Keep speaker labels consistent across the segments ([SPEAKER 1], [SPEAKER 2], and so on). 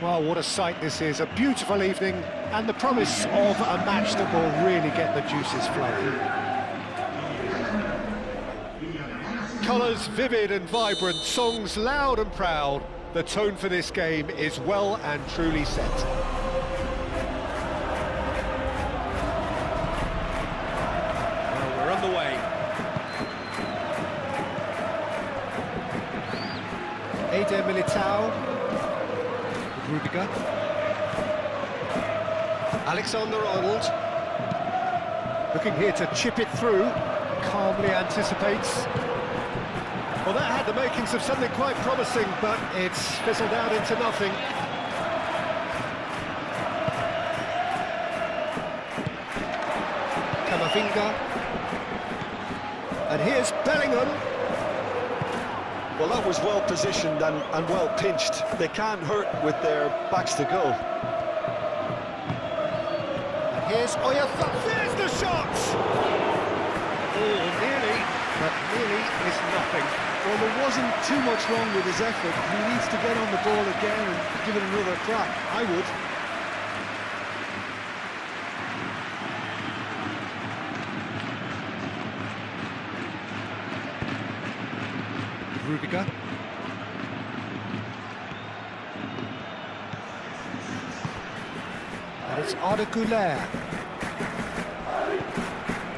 [SPEAKER 1] Well, what a sight this is. A beautiful evening and the promise of a match that will really get the juices flowing. Colours vivid and vibrant, songs loud and proud. The tone for this game is well and truly set. Well, we're underway. Eder Militao. Rudiger. Alexander-Arnold. Looking here to chip it through. Calmly anticipates. Well, that had the makings of something quite promising, but it's fizzled out into nothing. Camavinga. And here's Bellingham.
[SPEAKER 2] Well, that was well positioned and well pinched. They can't hurt with their backs to goal.
[SPEAKER 1] And here's Oyarzabal. There's the shot! Oh, nearly, but nearly is nothing.
[SPEAKER 2] Well, there wasn't too much wrong with his effort. He needs to get on the ball again and give it another crack. I would.
[SPEAKER 1] Rudiger. And it's Arda Güler.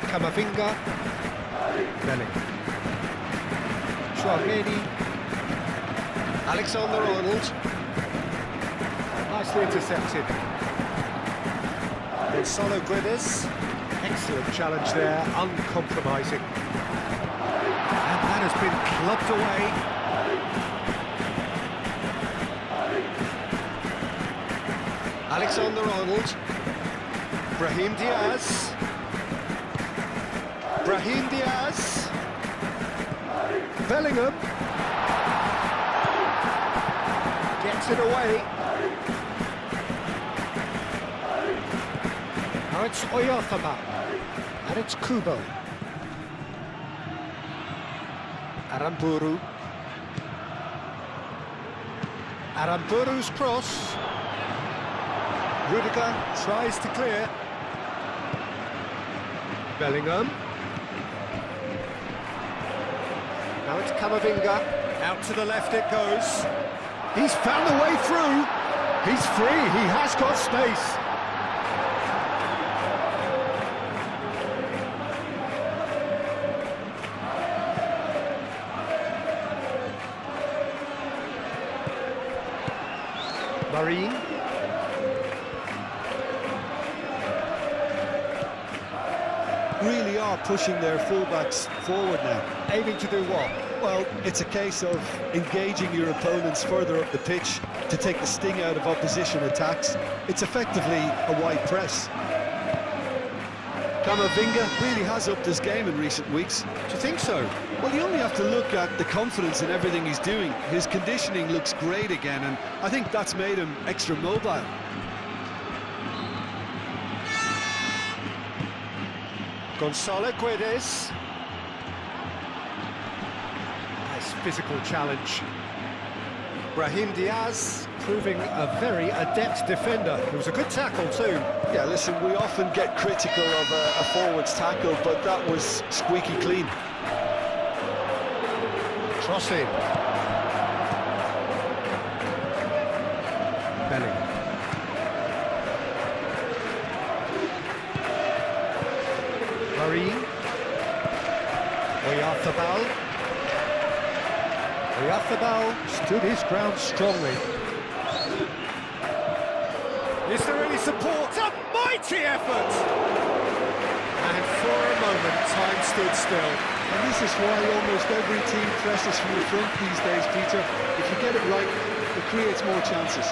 [SPEAKER 1] Camavinga. Bellingham. Streamé. Alexander-Arnold. Nicely intercepted. Regardez. Excellent challenge there, uncompromising. And that has been clubbed away. Alexander-Arnold. Brahim Diaz. Brahim Diaz. Bellingham. Gets it away. Now it's Oyarzabal. And it's Kubo. Aramburu. Aramburu's cross. Rudiger tries to clear. Bellingham. Now it's Camavinga. Out to the left it goes. He's found a way through. He's free. He has got space. Marine.
[SPEAKER 2] Really are pushing their fullbacks forward now.
[SPEAKER 1] Aiming to do what?
[SPEAKER 2] Well, it's a case of engaging your opponents further up the pitch to take the sting out of opposition attacks. It's effectively a wide press. Camavinga really has upped his game in recent weeks.
[SPEAKER 1] Do you think so?
[SPEAKER 2] Well, you only have to look at the confidence in everything he's doing. His conditioning looks great again, and I think that's made him extra mobile.
[SPEAKER 1] Regardez. Nice physical challenge. Brahim Diaz proving a very adept defender. It was a good tackle too.
[SPEAKER 2] Yeah, listen, we often get critical of a forward's tackle, but that was squeaky clean.
[SPEAKER 1] Cross in. Bellingham. Marine. Oyarzabal. Oyarzabal stood his ground strongly. Is there any support? A mighty effort! And for a moment, time stood still.
[SPEAKER 2] And this is why almost every team presses from the front these days, Peter. If you get it right, it creates more chances.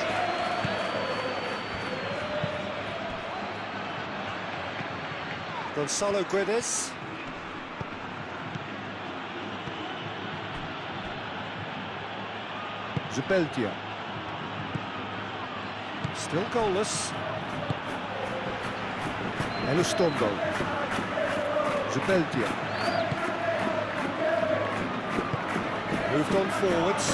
[SPEAKER 1] Regardez. Zubeldia. Still goalless. Elustondo. Zubeldia. Moved on forwards.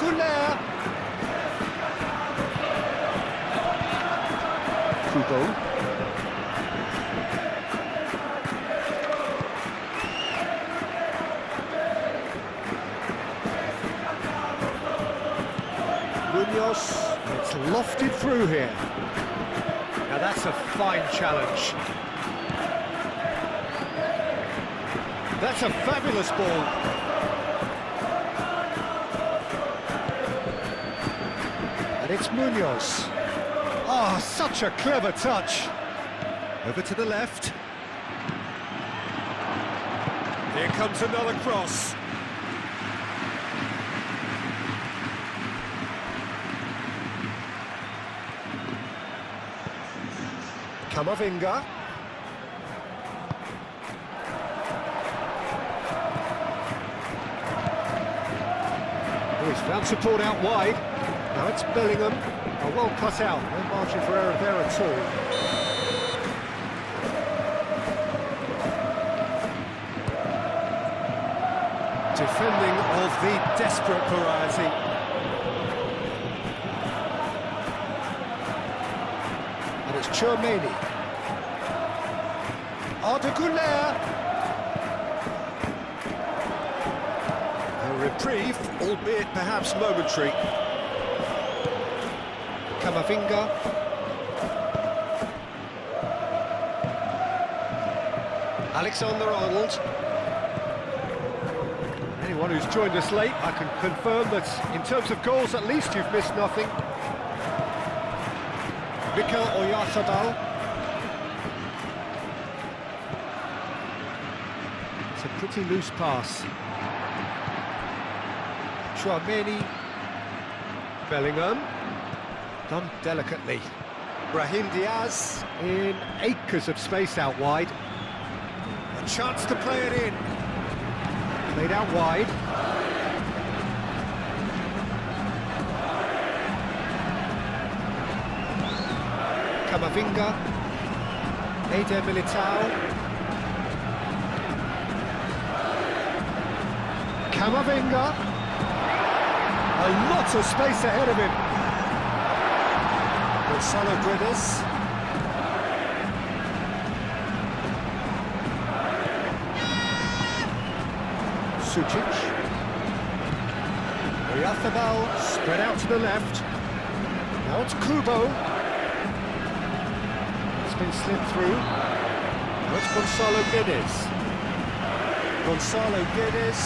[SPEAKER 1] Güler.
[SPEAKER 2] Kubo.
[SPEAKER 1] Munoz, it's lofted through here. Now that's a fine challenge. That's a fabulous ball. And it's Munoz. Oh, such a clever touch. Over to the left. Here comes another cross. Camavinga. Oh, he's found support out wide. Now it's Bellingham. Oh, well cut out. No margin for error there at all. Defending of the desperate variety. And it's Streamé. Arda Güler. A reprieve, albeit perhaps momentary. Camavinga. Alexander-Arnold. Anyone who's joined us late, I can confirm that in terms of goals, at least you've missed nothing. Mikel Oyarzabal. It's a pretty loose pass. Streamé. Bellingham. Done delicately. Brahim Diaz in acres of space out wide. A chance to play it in. Played out wide. Camavinga. Eder Militao. Camavinga. A lot of space ahead of him. Regardez. Sucic. Oyarzabal spread out to the left. Now it's Kubo. It's been slid through. Now it's Gonzalo Guedes. Gonzalo Guedes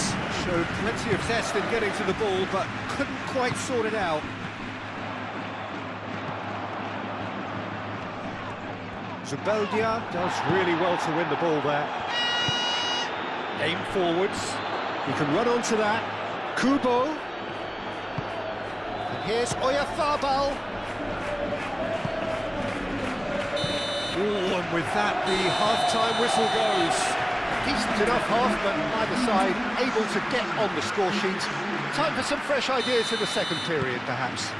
[SPEAKER 1] showed plenty of zest in getting to the ball, but couldn't quite sort it out. Zubeldia does really well to win the ball there. Aim forwards. He can run onto that. Kubo. And here's Oyarzabal. Oh, and with that, the half-time whistle goes. Decent enough half, but either side able to get on the score sheet. Time for some fresh ideas in the second period, perhaps.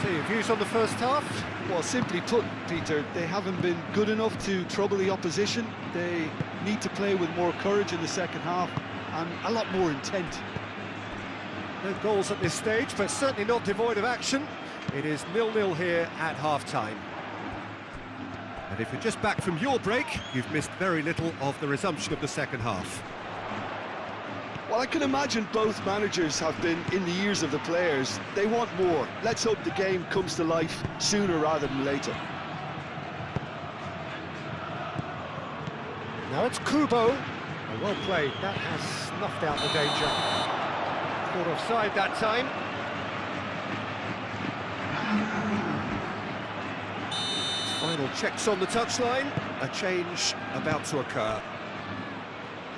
[SPEAKER 1] So, your views on the first half?
[SPEAKER 2] Well, simply put, Peter, they haven't been good enough to trouble the opposition. They need to play with more courage in the second half and a lot more intent.
[SPEAKER 1] No goals at this stage, but certainly not devoid of action. It is 0-0 here at half-time. And if you're just back from your break, you've missed very little of the resumption of the second half.
[SPEAKER 2] Well, I can imagine both managers have been in the ears of the players. They want more. Let's hope the game comes to life sooner rather than later.
[SPEAKER 1] Now it's Kubo. Oh, well played. That has snuffed out the danger. Caught offside that time. Final checks on the touchline. A change about to occur.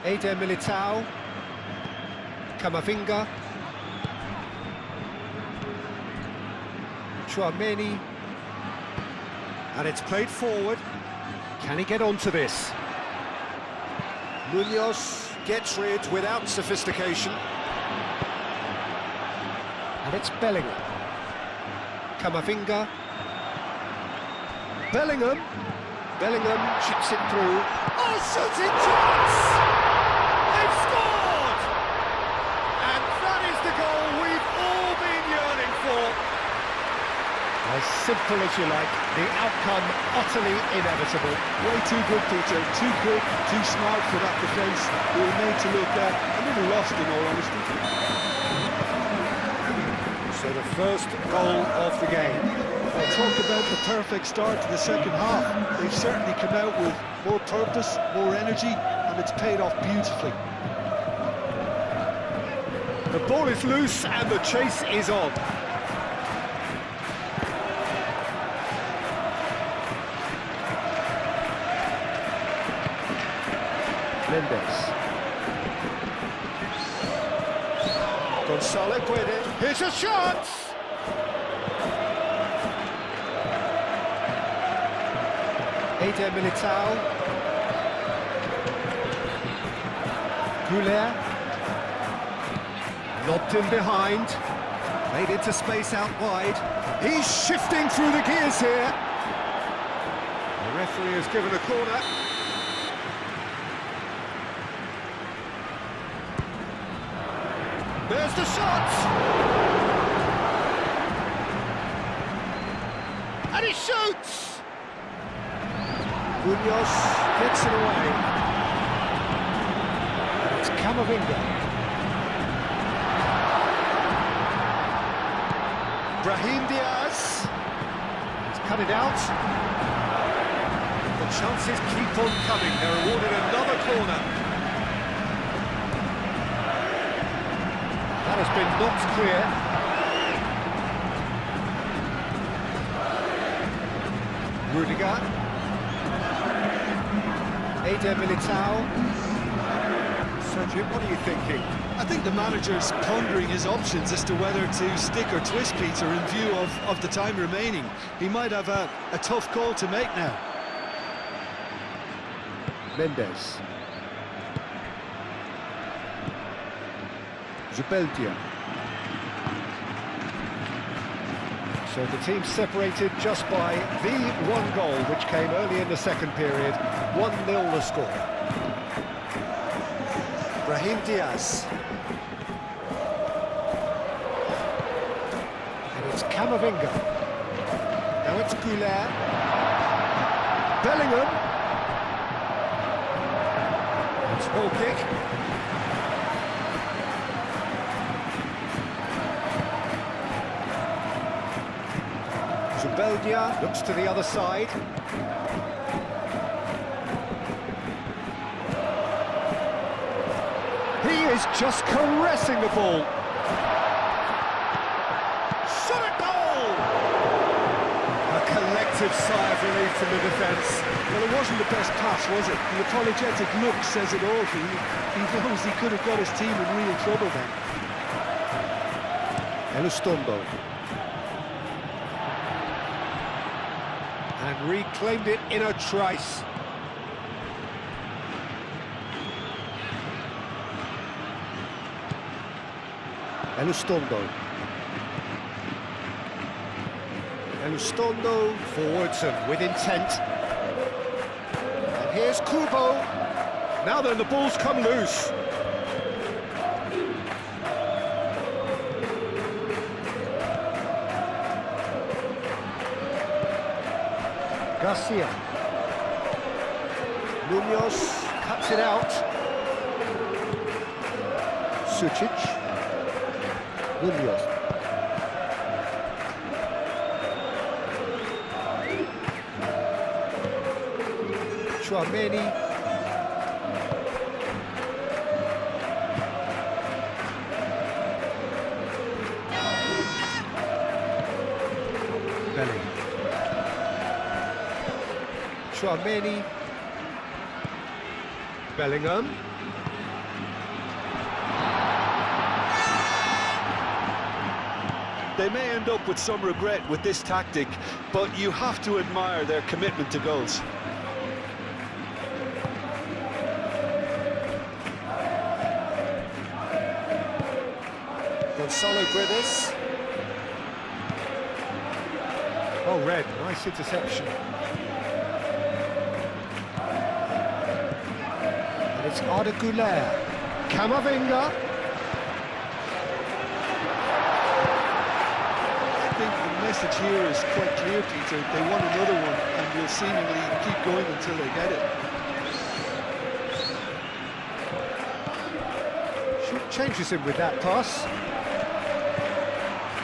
[SPEAKER 1] Eder Militao. Camavinga. Streamé. And it's played forward. Can he get onto this? Munoz gets rid without sophistication. And it's Bellingham. Camavinga. Bellingham. Bellingham chips it through. Oh, shooting chance! They've scored! And that is the goal we've As simple as you like, the outcome utterly inevitable.
[SPEAKER 2] Way too good, Peter. Too quick, too smart for that defence. We were made to look a little lost, in all honesty.
[SPEAKER 1] So the first goal of the game.
[SPEAKER 2] I talked about the perfect start to the second half. They've certainly come out with more purpose, more energy, and it's paid off beautifully.
[SPEAKER 1] The ball is loose and the chase is on. Mendes. Gonzalo puede. Here's a shot! Eder Militao. Goulet. Lobbed in behind. Played into space out wide. He's shifting through the gears here. The referee has given a corner. There's the shot! And he shoots! Munoz gets it away. And it's Camavinga. Brahim Diaz. He's cut it out. The chances keep on coming. They're awarded another corner. That has been knocked clear. Rudiger. Eder Militao. Sergio, what are you thinking?
[SPEAKER 2] I think the manager's pondering his options as to whether to stick or twist Peter in view of the time remaining. He might have a tough call to make now.
[SPEAKER 1] Mendes. Zubeldia. So the team separated just by the one goal, which came early in the second period. 1-0 the score. Brahim Diaz. And it's Camavinga. Now it's Goulet. Bellingham. It's ball kick. Zubeldia looks to the other side. He is just caressing the ball. Shot at goal! A collective sigh of relief from the defence.
[SPEAKER 2] Well, it wasn't the best pass, was it? The apologetic look says it all. He knows he could have got his team in real trouble then.
[SPEAKER 1] Elizondo. And reclaimed it in a trice. Elizondo. Elizondo forwards and with intent. And here's Kubo. Now then, the ball's come loose. Garcia. Munoz cuts it out. Sucic. Munoz. Chouameni. Belly. Chouameni. Bellingham.
[SPEAKER 2] They may end up with some regret with this tactic, but you have to admire their commitment to goals.
[SPEAKER 1] Gonzalo Guedes. Oh, red. Nice interception. And it's Arda Güler. Camavinga.
[SPEAKER 2] message here is quite clear, Peter. They want another one and will seemingly keep going until they get it.
[SPEAKER 1] Changes him with that pass.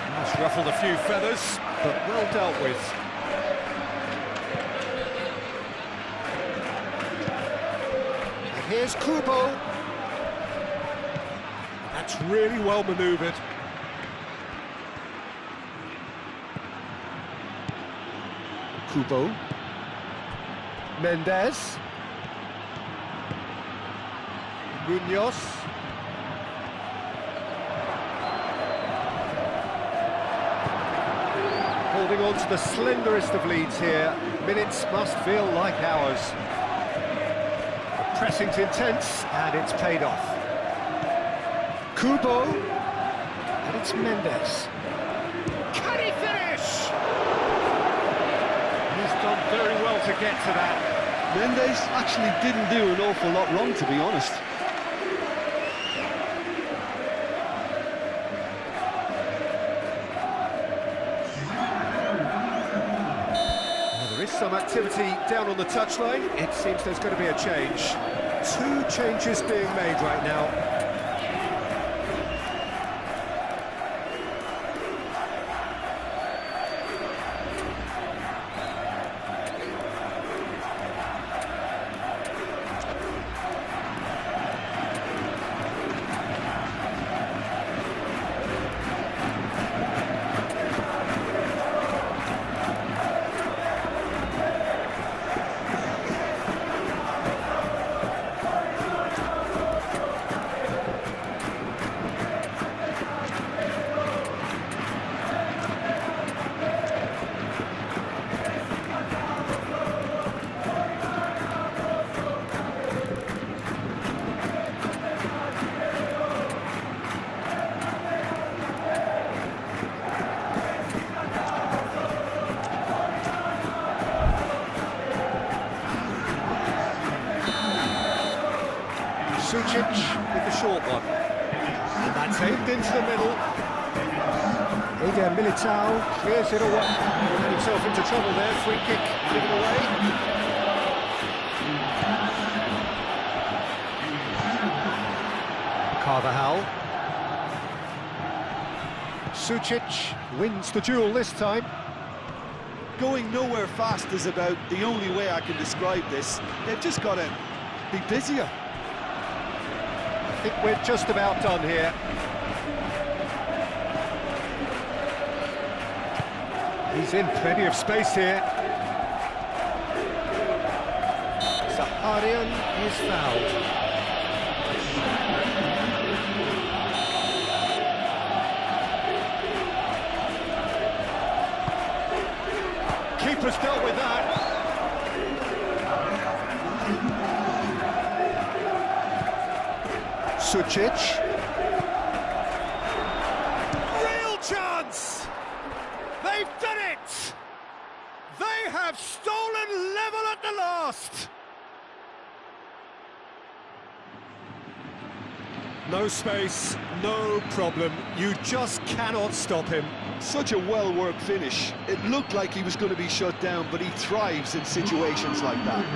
[SPEAKER 1] That's ruffled a few feathers, but well dealt with. And here's Kubo. That's really well manoeuvred. Kubo. Mendes. Munoz. Holding on to the slenderest of leads here. Minutes must feel like hours. The pressing's intense, and it's paid off. Kubo, and it's Mendes. Can he finish? He's done very well to get to that.
[SPEAKER 2] Mendes actually didn't do an awful lot wrong, to be honest.
[SPEAKER 1] Some activity down on the touchline. It seems there's going to be a change. 2 changes being made right now. Sucic with the short one. And that's aimed into the middle. Eder Militao clears it away. Got himself into trouble there. Free kick given away. Carvajal. Sucic wins the duel this time.
[SPEAKER 2] Going nowhere fast is about the only way I can describe this. They've just got to be busier.
[SPEAKER 1] I think we're just about done here. He's in plenty of space here. Saharian is fouled. Keeper's dealt with that. Sucic. Real chance! They've done it! They have stolen level at the last! No space, no problem. You just cannot stop him.
[SPEAKER 2] Such a well-worked finish. It looked like he was going to be shut down, but he thrives in situations like that.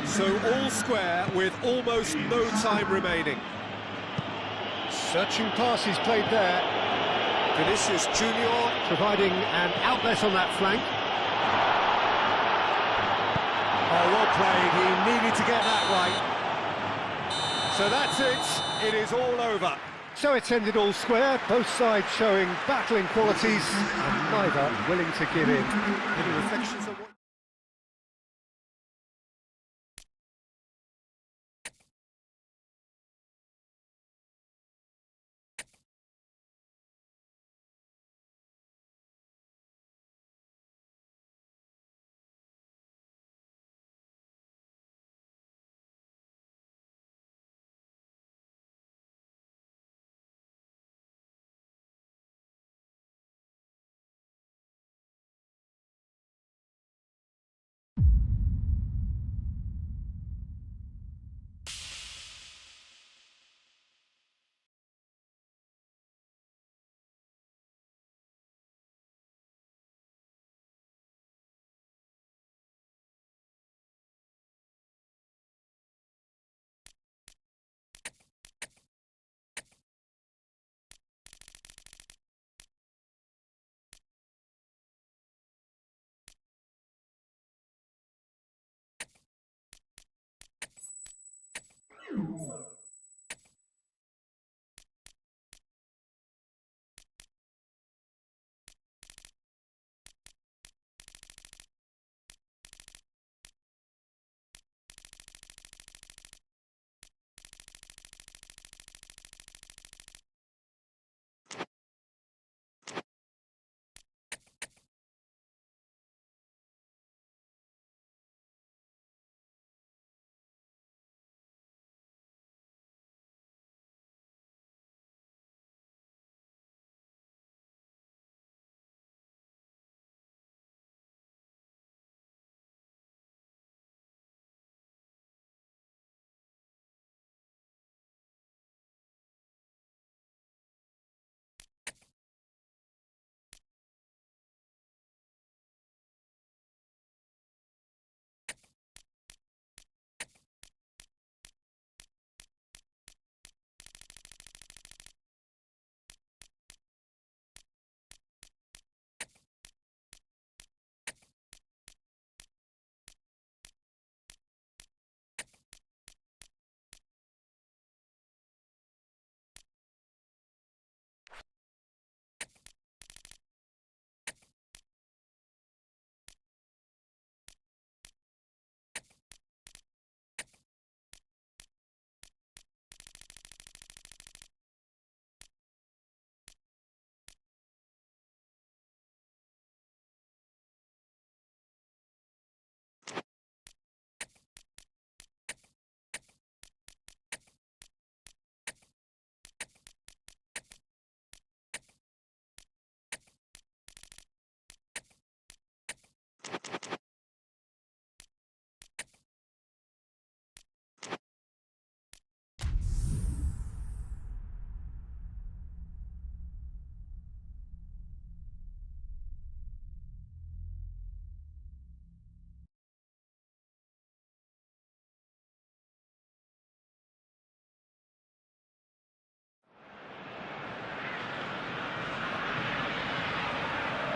[SPEAKER 1] So all square with almost no time remaining. Searching pass he's played there. Vinicius Junior providing an outlet on that flank. Oh, well played. He needed to get that right. So that's it. It is all over. So it's ended all square, both sides showing battling qualities and neither willing to give in. Any reflections on what...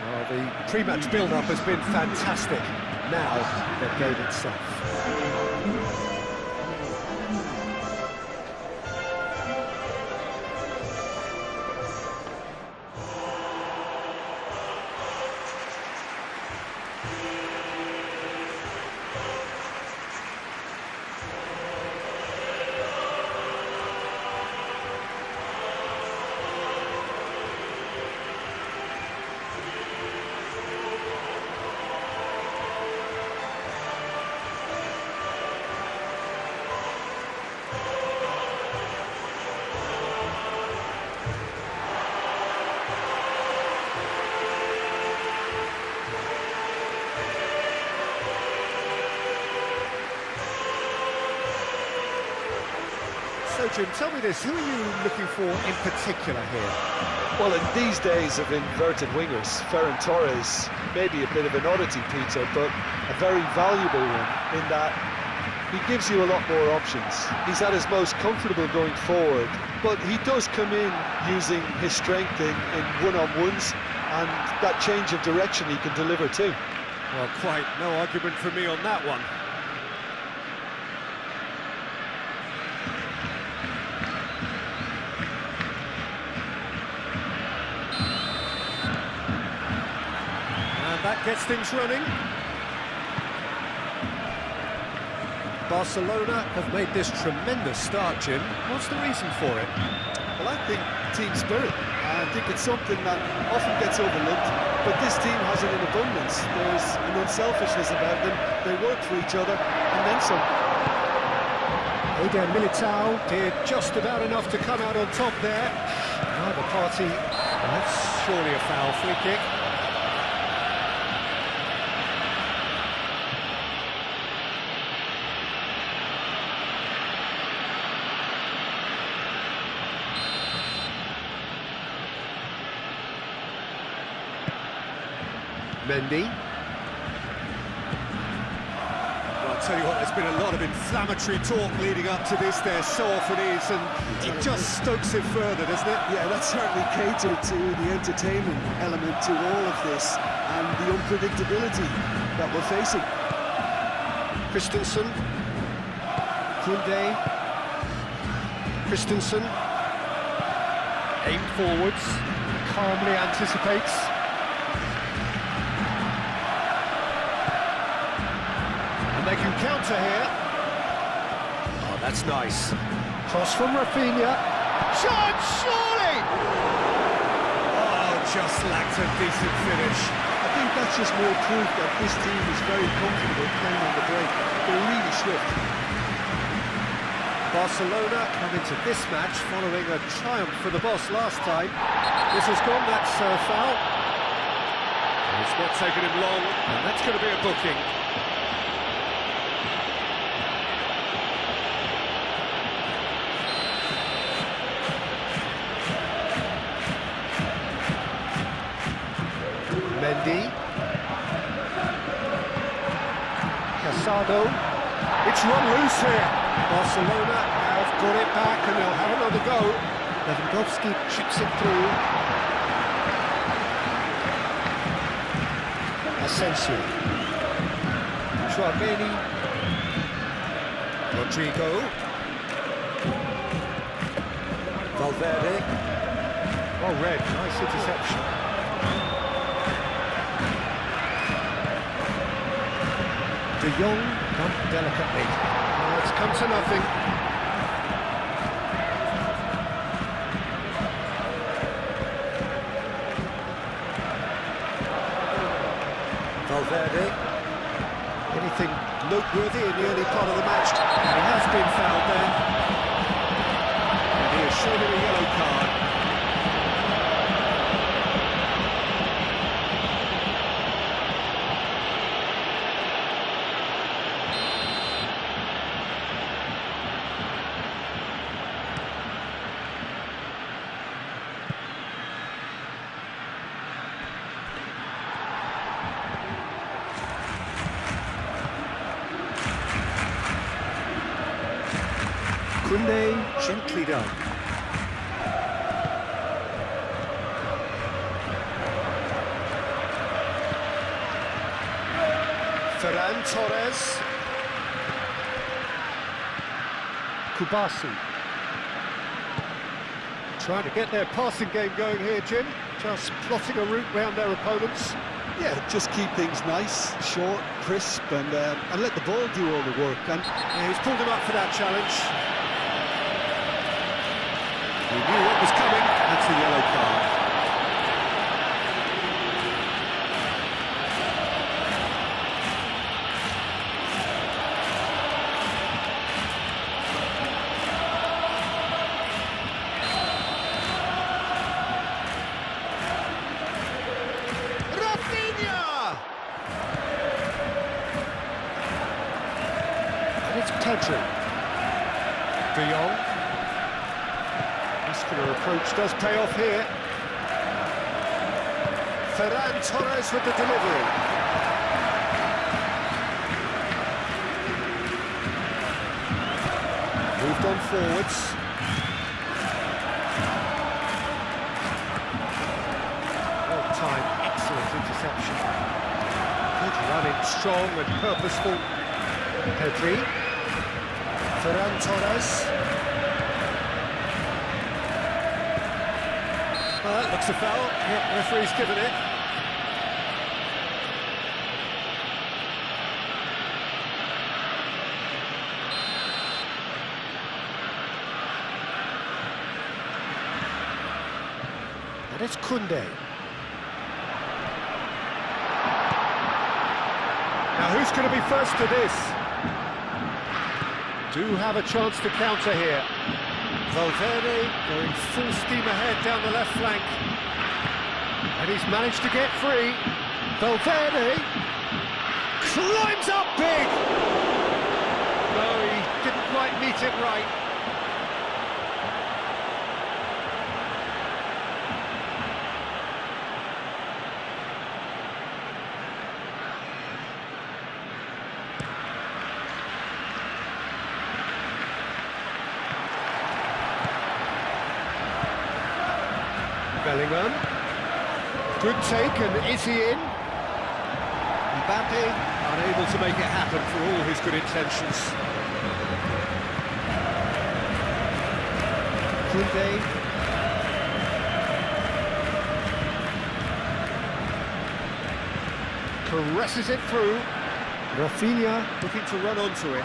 [SPEAKER 1] Well, the pre-match build-up has been fantastic. Now, the game itself. So, Jim, tell me this, who are you looking for in particular here?
[SPEAKER 2] Well, in these days of inverted wingers, Ferran Torres may be a bit of an oddity, Peter, but a very valuable one in that he gives you a lot more options. He's at his most comfortable going forward, but he does come in using his strength in one-on-ones, and that change of direction he can deliver too.
[SPEAKER 1] Well, quite no argument from me on that one. That gets things running. Barcelona have made this tremendous start, Jim. What's the reason for it?
[SPEAKER 2] Well, I think team spirit. I think it's something that often gets overlooked, but this team has it in abundance. There's an unselfishness about them. They work for each other, and then some.
[SPEAKER 1] Eder Militao did just about enough to come out on top there. Neither party, that's surely a foul. Free kick. Mendy. Well, I'll tell you what, there's been a lot of inflammatory talk leading up to this. There so often is, and it just stokes it further, doesn't it?
[SPEAKER 2] Yeah, that's certainly catered to the entertainment element to all of this, and the unpredictability that we're facing.
[SPEAKER 1] Christensen. Koundé. Christensen. Aimed forwards, calmly anticipates. And they can counter here. Oh, that's nice. Cross from Rafinha. Shot, surely! Oh, just lacked a decent finish.
[SPEAKER 2] I think that's just more proof that this team is very comfortable playing on the break. They're really swift.
[SPEAKER 1] Barcelona come into this match following a triumph for the boss last time. This has gone, that's a foul. It's not taken him long, and that's going to be a booking. Mendy. Casado. It's run loose here. Barcelona have got it back and they'll have another go. Lewandowski chips it through. Asensio. Chouameni. Rodrigo. Valverde. Oh, red. Nice interception. De Jong, not delicately. Oh, it's come to nothing. Valverde. Anything noteworthy in the early part of the match? He has been fouled there. And he has shown him a yellow card. Koundé gently done. Ferran Torres. Kubasi. Trying to get their passing game going here, Jim. Just plotting a route round their opponents.
[SPEAKER 2] Yeah, just keep things nice, short, crisp, and let the ball do all the work. And
[SPEAKER 1] yeah, he's pulled him up for that challenge. He knew what was coming. That's a yellow card. Rafinha! And it's Pedro. De Jong. Muscular approach does pay off here. Ferran Torres with the delivery. Moved on forwards. Well-timed, excellent interception. Good running, strong and purposeful. Pedri. Ferran Torres. That looks a foul. Yep, referee's given it. And it's Koundé. Now who's going to be first to this? Do have a chance to counter here. Valverde going full steam ahead down the left flank. And he's managed to get free. Valverde climbs up big! No, he didn't quite meet it right. Bellingham. Good take, and is he in? Mbappe unable to make it happen for all his good intentions. Koundé. Caresses it through. Rafinha looking to run onto it.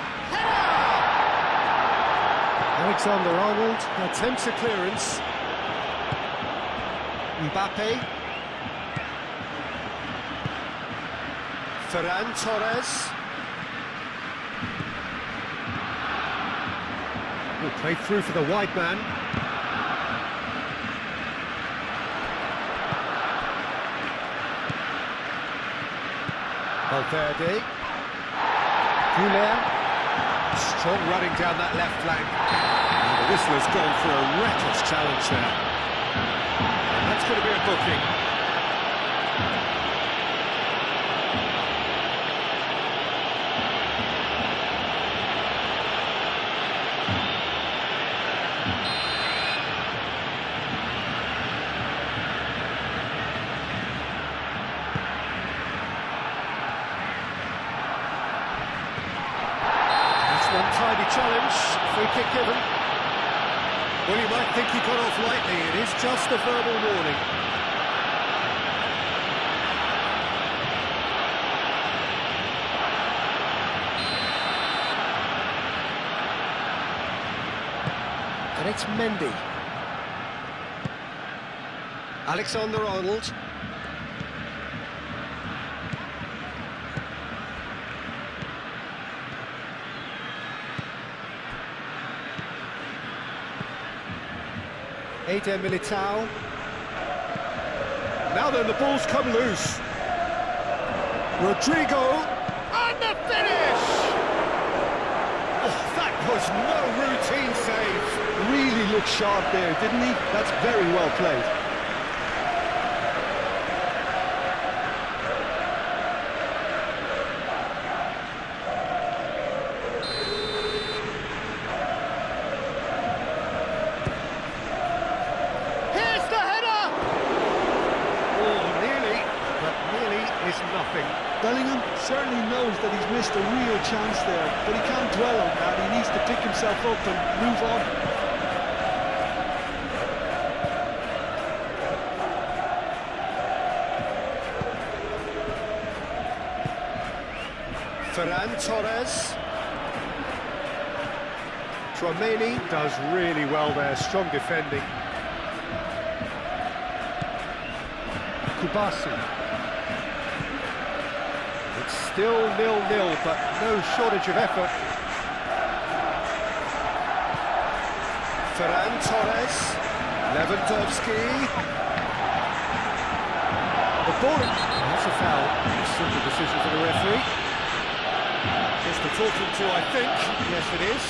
[SPEAKER 1] Alexander-Arnold attempts a clearance. Mbappe. Ferran Torres. Will play through for the wide man. Valverde. Güler. Strong running down that left flank. And the whistle has gone for a reckless challenge there. And that's going to be a booking. Untidy challenge, free kick given. Well, you might think he got off lightly, it is just a verbal warning. And it's Mendy. Alexander-Arnold. Eder Militao. Now then, the ball's come loose. Rodrigo, and the finish! Oh, that was no routine save.
[SPEAKER 2] Really looked sharp there, didn't he? That's very well played. Bellingham certainly knows that he's missed a real chance there, but he can't dwell on that. He needs to pick himself up and move on.
[SPEAKER 1] Ferran Torres. Streamé does really well there, strong defending. Kubasi. Still 0-0, but no shortage of effort. Ferran Torres, Lewandowski. The ball. That's a foul. Simple decision for the referee. Just to talk him to, I think. Yes, it is.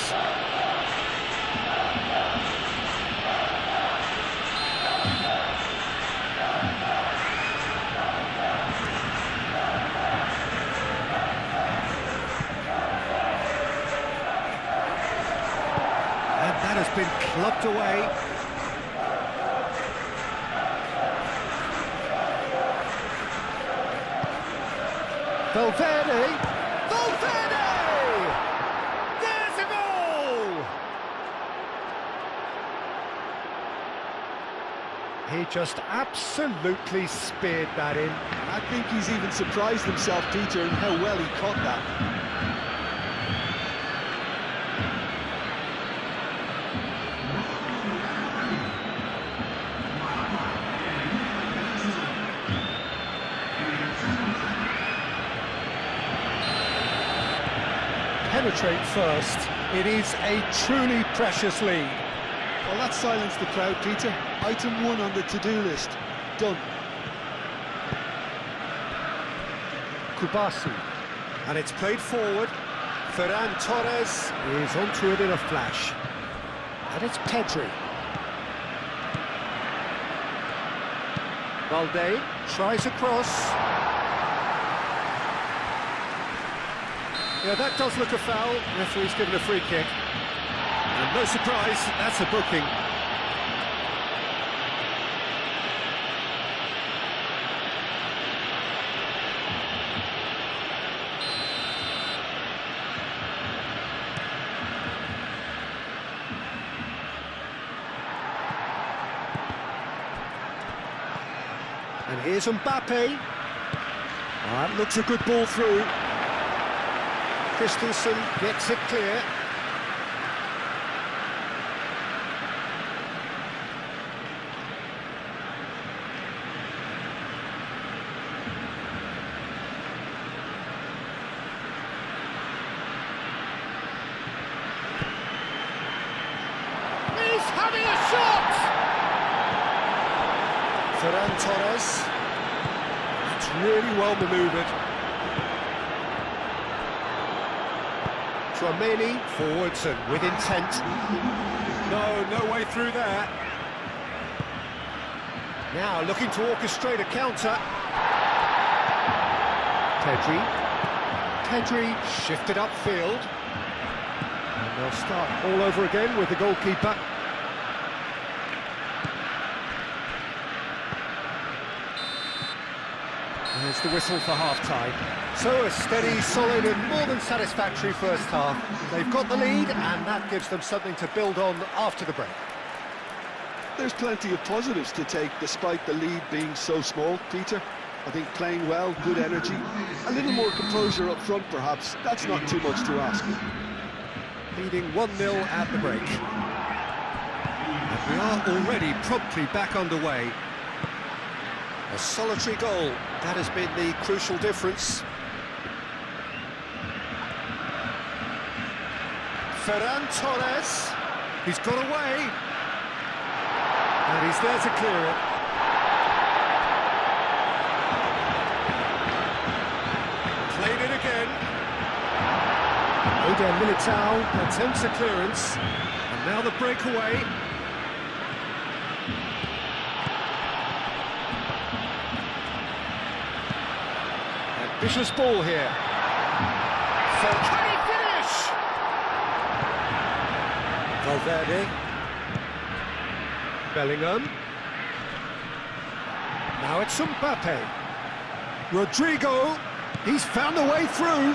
[SPEAKER 1] That has been clubbed away. Valverde! Valverde! There's a goal! He just absolutely speared that in.
[SPEAKER 2] I think he's even surprised himself, Peter, in how well he caught that.
[SPEAKER 1] Penetrate first. It is a truly precious lead.
[SPEAKER 2] Well, that silenced the crowd, Peter. Item 1 on the to-do list. Done.
[SPEAKER 1] Kubasi. And it's played forward. Ferran Torres is onto it in a flash. And it's Pedri. Valde tries a cross. Yeah, that does look a foul. Referee's given a free kick. And no surprise, that's a booking. And here's Mbappe. That looks a good ball through. Christensen gets it clear. He's having a shot! Ferran Torres. It's really well manoeuvred. Streamé forwards and with intent. No way through there. Now looking to orchestrate a counter. Pedri shifted upfield. And they'll start all over again with the goalkeeper. There's the whistle for half-time. So a steady, solid and more than satisfactory first half. They've got the lead and that gives them something to build on after the break.
[SPEAKER 2] There's plenty of positives to take despite the lead being so small, Peter. I think playing well, good energy, a little more composure up front perhaps. That's not too much to ask.
[SPEAKER 1] Leading 1-0 at the break. And we are already promptly back underway. A solitary goal, that has been the crucial difference. Ferran Torres, he's got away. And he's there to clear it. Played it again. Eder Militao attempts a clearance. And now the breakaway. Vicious ball here. So can he finish? Valverde. Bellingham. Now it's Mbappe. Rodrigo. He's found a way through.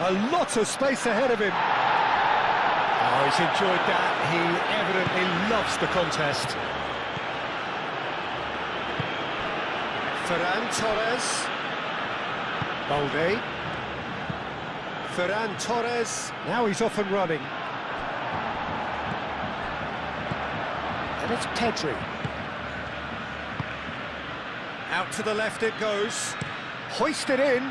[SPEAKER 1] A lot of space ahead of him. Oh, he's enjoyed that. He evidently loves the contest. Ferran Torres. Balde. Ferran Torres, now he's off and running. And it's Pedri. Out to the left it goes. Hoisted in.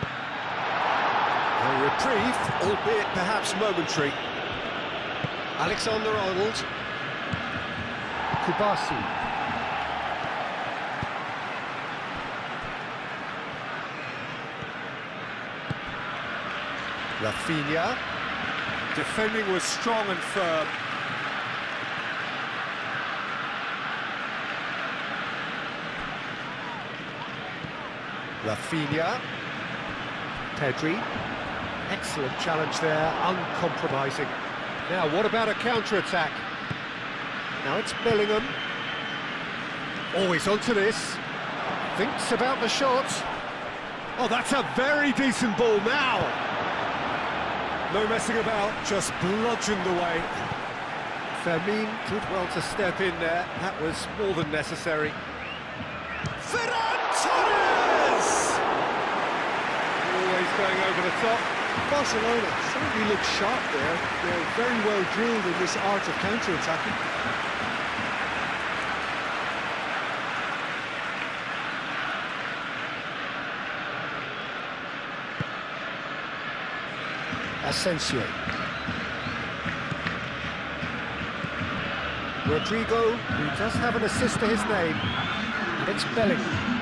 [SPEAKER 1] A reprieve, albeit perhaps momentary. Alexander-Arnold. Kubasi. Rafinha. Defending was strong and firm. Rafinha. Pedri. Excellent challenge there, uncompromising. Now, what about a counter-attack? Now it's Bellingham. Always onto this. Thinks about the shot. Oh, that's a very decent ball now. No messing about, just bludgeoned away. Fermin did well to step in there. That was more than necessary. Ferran Torres! Always going over the top.
[SPEAKER 2] Barcelona certainly look sharp there. They're very well drilled in this art of counter-attacking.
[SPEAKER 1] Asensio. Rodrigo, who does have an assist to his name. And it's Bellingham.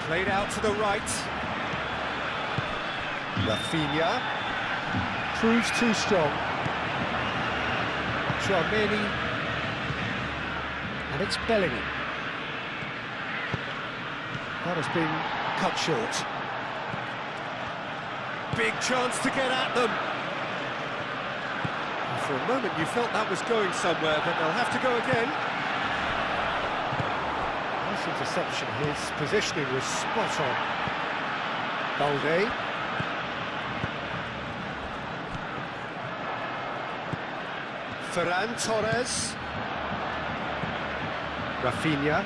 [SPEAKER 1] Played out to the right. Rafinha. Proves too strong. Streamé. And it's Bellingham. That has been cut short. Big chance to get at them. And for a moment you felt that was going somewhere, but they'll have to go again. Nice interception. His positioning was spot on. Balde. Ferran Torres. Rafinha.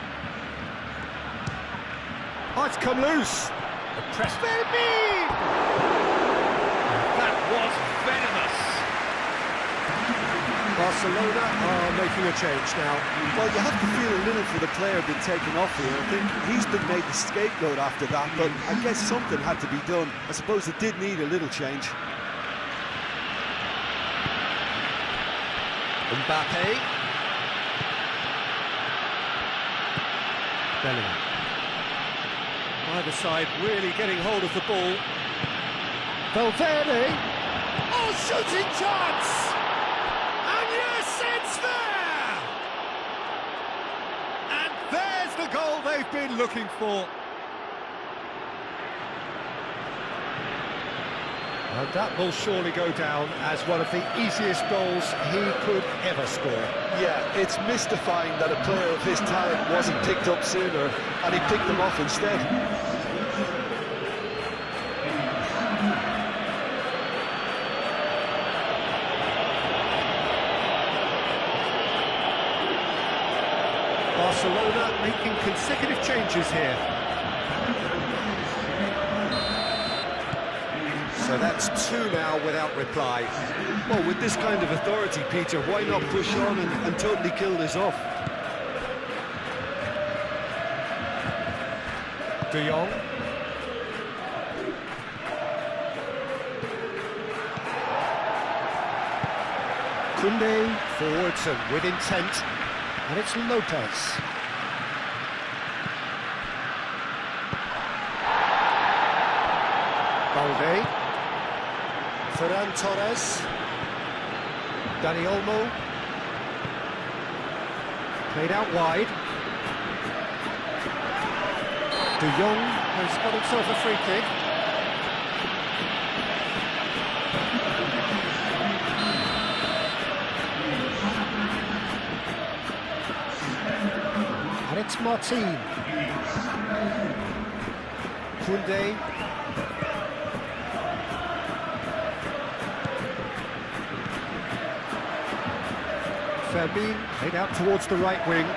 [SPEAKER 1] Oh, it's come loose. The press. Vermeer! That was venomous. Barcelona are making a change now.
[SPEAKER 2] Well, you have to feel a little for the player being taken off here. I think he's been made the scapegoat after that, but I guess something had to be done. I suppose it did need a little change.
[SPEAKER 1] Mbappe. Bellingham. Either side really getting hold of the ball. Valverde. Oh, shooting chance! And yes, it's there! And there's the goal they've been looking for. And that will surely go down as one of the easiest goals he could ever score.
[SPEAKER 2] Yeah, it's mystifying that a player of his talent wasn't picked up sooner, and he picked them off instead.
[SPEAKER 1] Barcelona making consecutive changes here. So that's two now without reply.
[SPEAKER 2] Well, with this kind of authority, Peter, why not push on and totally kill this off?
[SPEAKER 1] De Jong. Koundé forwards and with intent. And it's Lopez. Balde. Ferran Torres. Dani Olmo. Played out wide. De Jong has got himself a free kick. And it's Martin. Koundé. Fermin played out towards the right wing.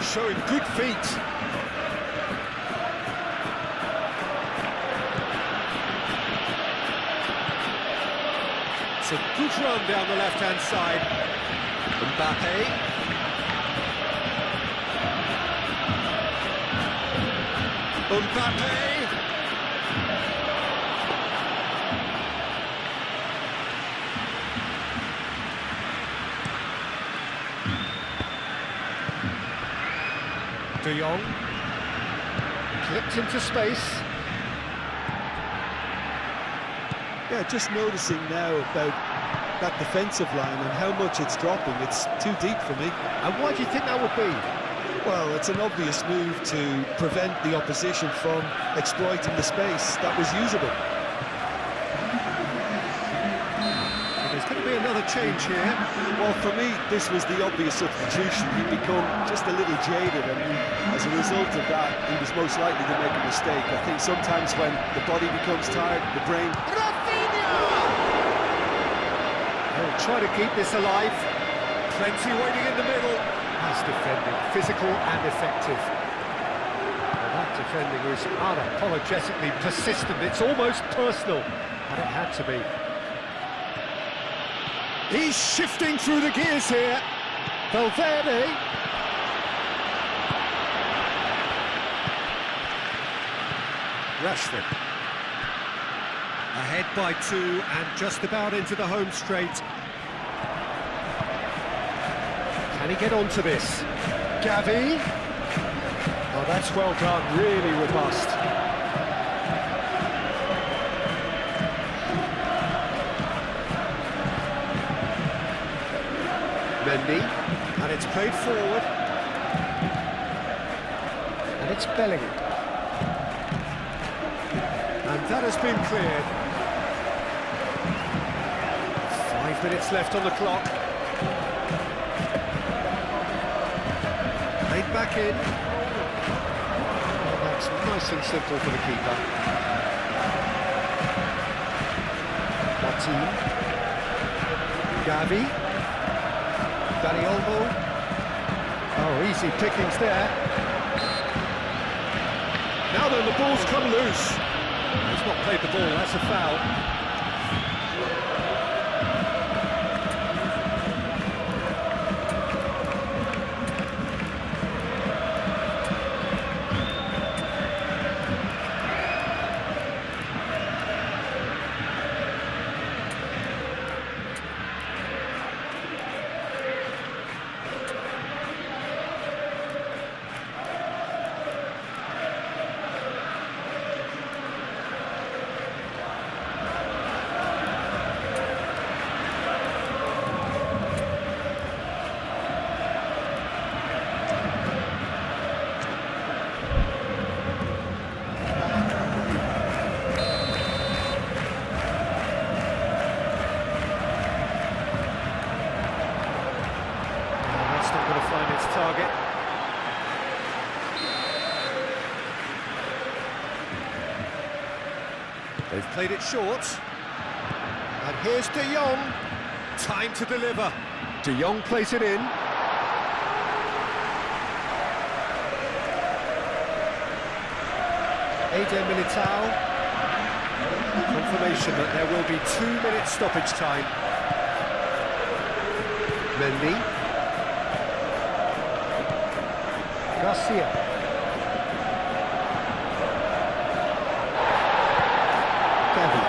[SPEAKER 1] Showing good feet. It's a good run down the left-hand side. Mbappe. Mbappe. De Jong. Clipped into space.
[SPEAKER 2] Yeah, just noticing now about that defensive line and how much it's dropping. It's too deep for me.
[SPEAKER 1] And why do you think that would be?
[SPEAKER 2] Well, it's an obvious move to prevent the opposition from exploiting the space that was usable.
[SPEAKER 1] And there's going to be another change here.
[SPEAKER 2] Well, for me, this was the obvious substitution. He'd become just a little jaded, and as a result of that, he was most likely to make a mistake. I think sometimes when the body becomes tired, the brain...
[SPEAKER 1] Rafinha! He'll try to keep this alive. Plenty waiting in the middle. Nice defending, physical and effective. Well, that defending is unapologetically persistent. It's almost personal, and it had to be. He's shifting through the gears here. Valverde. Rashford. Ahead by 2 and just about into the home straight. Can he get onto this? Gavi. Oh, that's well done, really robust. Mendy, and it's played forward. And it's Bellingham. And that has been cleared. 5 minutes left on the clock. Played back in. Oh, that's nice and simple for the keeper. Martin. Gavi. Dani Olmo. Oh, easy pickings there. Now then, the ball's come loose. He's not played the ball, that's a foul. Find its target. They've played it short. And here's De Jong. Time to deliver. De Jong plays it in. Eder Militao. Confirmation that there will be 2-minute stoppage time. Mendy. Garcia. Gavi.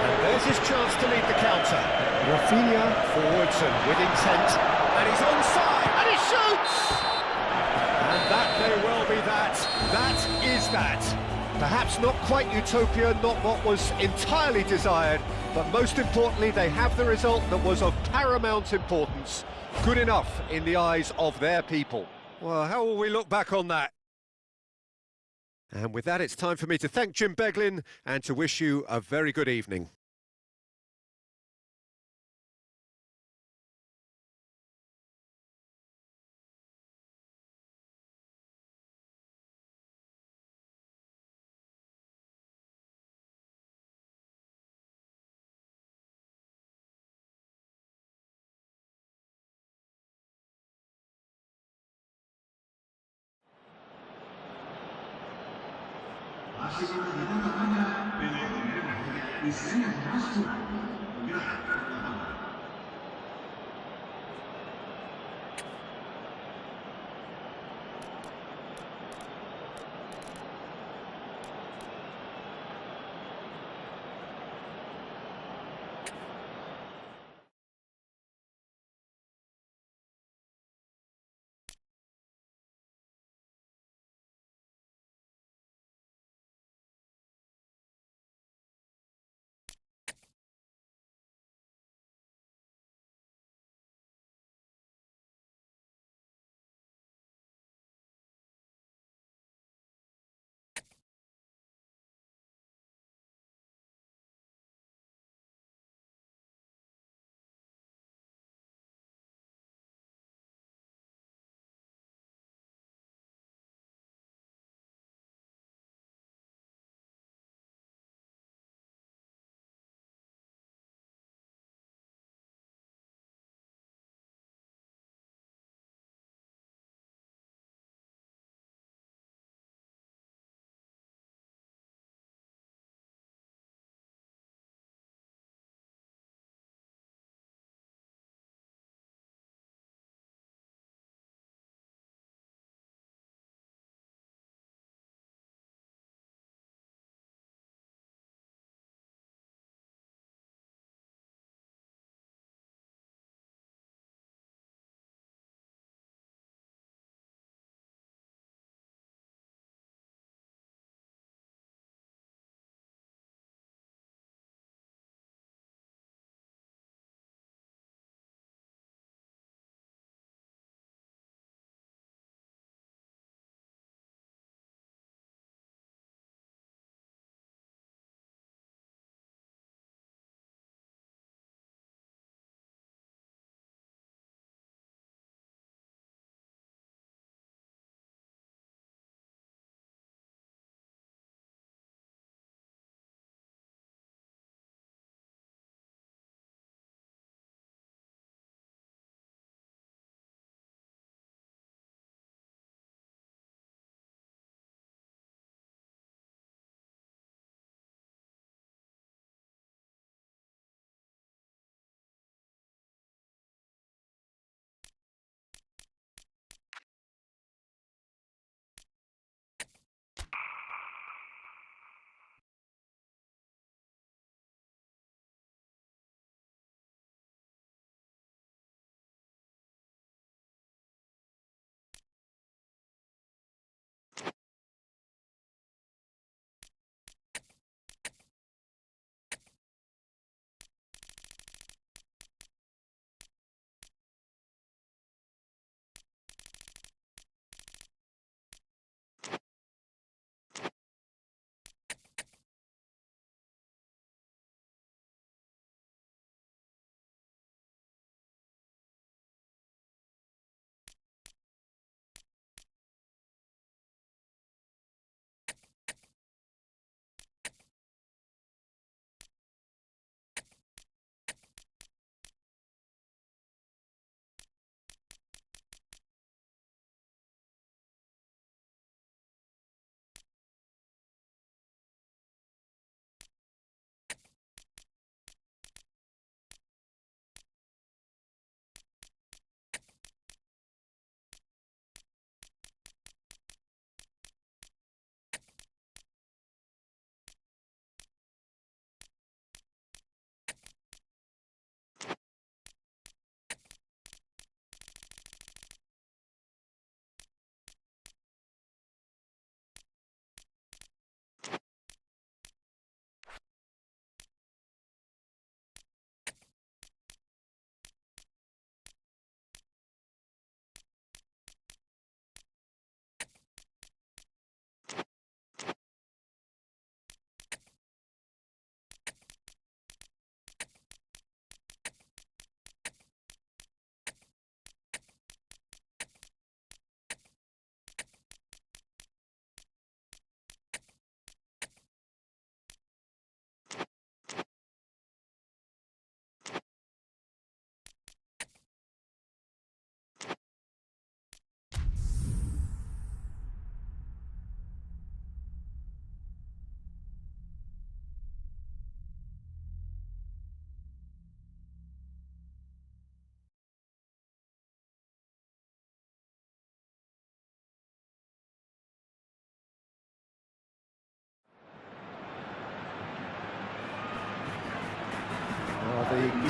[SPEAKER 1] And there's his chance to lead the counter. Rafinha forwards and with intent. And he's onside, and he shoots! And that may well be that. That is that. Perhaps not quite utopia, not what was entirely desired, but most importantly, they have the result that was of paramount importance. Good enough in the eyes of their people. Well, how will we look back on that? And with that, it's time for me to thank Jim Beglin and to wish you a very good evening.
[SPEAKER 3] Así como de buena gana, pero de ser más duro.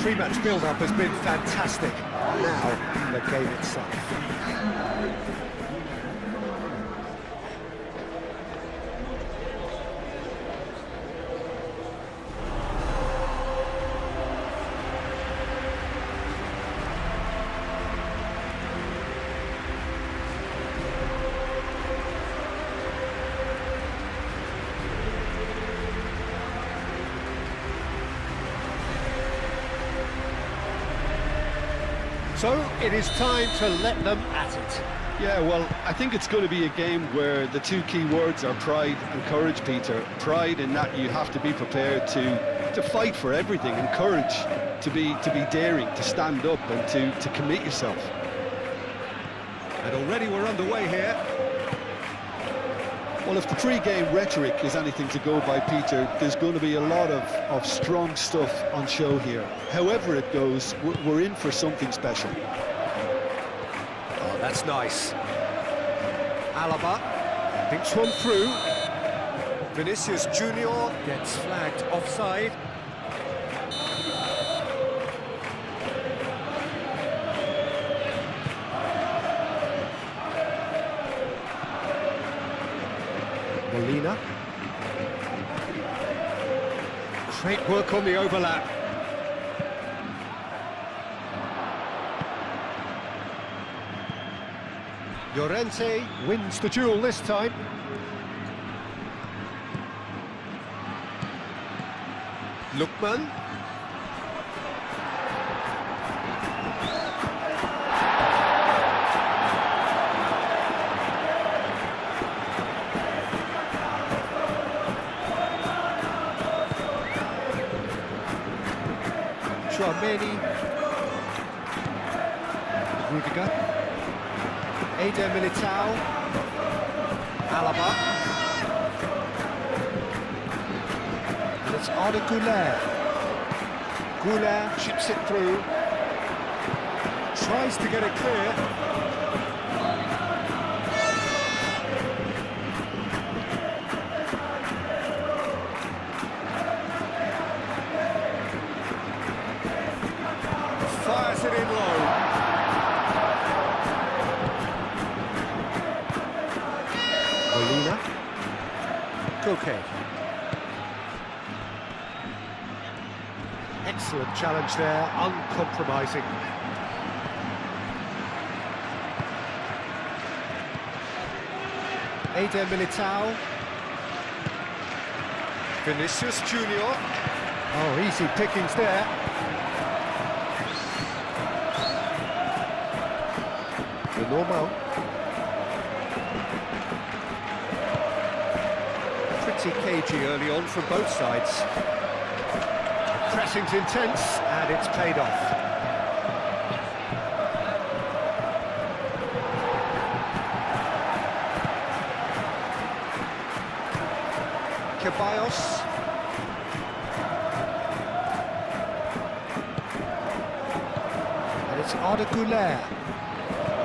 [SPEAKER 1] pre-match build-up has been fantastic. Now, the game itself. So, it is time to let them at it.
[SPEAKER 2] Yeah, well, I think it's going to be a game where the two key words are pride and courage, Peter. Pride in that you have to be prepared to fight for everything, and courage to be daring, to stand up and to commit yourself.
[SPEAKER 1] And already we're underway here.
[SPEAKER 2] Well, if the pre-game rhetoric is anything to go by, Peter, there's going to be a lot of strong stuff on show here. However it goes, we're in for something special.
[SPEAKER 1] Oh, that's nice. Alaba thinks one through. Vinicius Junior gets flagged offside. Molina. Great work on the overlap. Llorente wins the duel this time. Lookman. Streamé, Rudiger, Eder Militao, Alaba, and it's Arda Güler. Güler chips it through, tries to get it clear. Fires it in low. Molina. Koke. Excellent challenge there, uncompromising. Eder Militao. Vinicius Junior. Oh, easy pickings there. Normal. Pretty cagey early on from both sides. Pressing's intense, and it's paid off. Ceballos. And it's Arda Güler.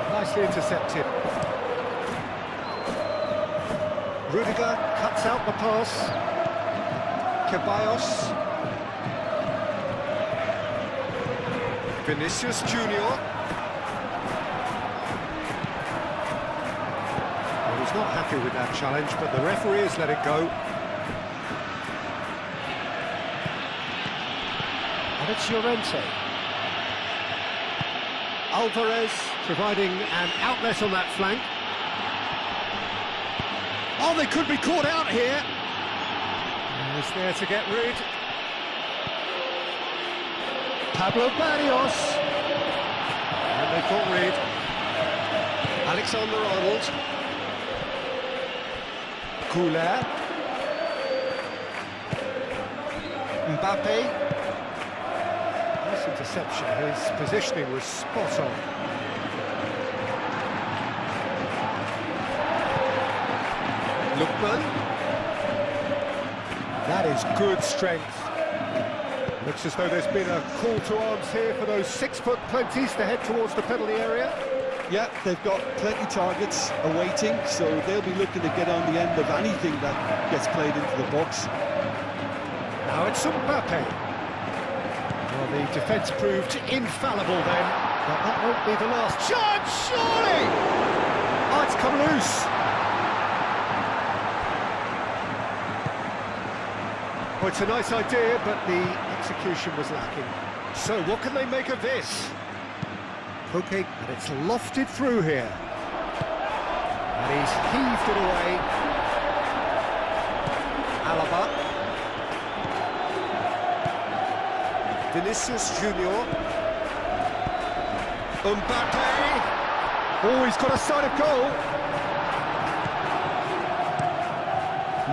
[SPEAKER 1] Nicely intercepted. Rudiger cuts out the pass. Ceballos. Vinicius Junior. Well, he's not happy with that challenge, but the referee has let it go. And it's Llorente. Alvarez providing an outlet on that flank. Oh, they could be caught out here. He's there to get rid. Pablo Barrios. And they got rid. Alexander-Arnold. Güler. Mbappe. Nice interception. His positioning was spot on. Lookman. That is good strength. Looks as though there's been a call to arms here for those 6-foot plenties to head towards the penalty area.
[SPEAKER 2] Yeah, they've got plenty targets awaiting, so they'll be looking to get on the end of anything that gets played into the box.
[SPEAKER 1] Now it's Mbappe. Well, The defence proved infallible then, but that won't be the last chance, surely! Oh, it's come loose. Well, it's a nice idea, but the execution was lacking. So, what can they make of this? Koke, and it's lofted through here. And he's heaved it away. Alaba. Vinicius Junior. Mbappe. Oh, he's got a sight of goal.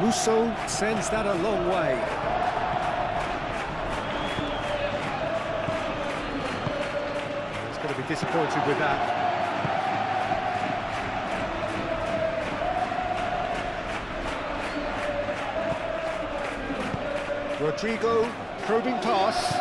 [SPEAKER 1] Musso sends that a long way. He's going to be disappointed with that. Rodrigo, probing pass.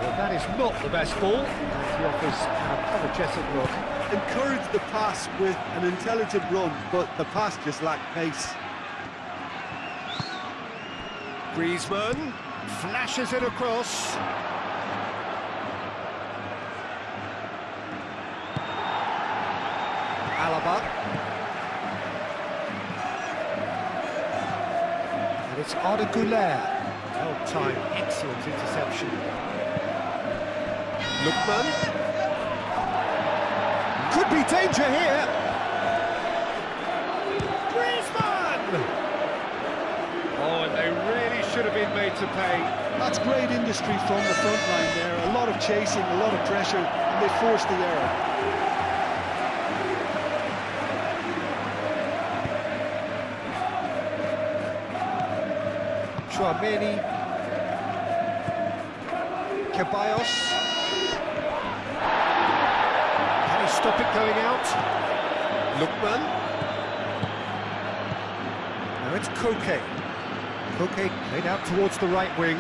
[SPEAKER 1] Well, that is not the best ball. And he offers an apologetic look.
[SPEAKER 4] Encourage the pass with an intelligent run, but the pass just lacked pace.
[SPEAKER 1] Griezmann flashes it across. Alaba. And it's Arda Güler. Well-timed, excellent interception. Lookman. Could be danger here. Griezmann! Oh, and they really should have been made to pay.
[SPEAKER 4] That's great industry from the front line there. A lot of chasing, a lot of pressure, and they forced the error.
[SPEAKER 1] Tchouaméni. Ceballos. Stop it going out. Lookman. Now it's Koke. Koke played out towards the right wing.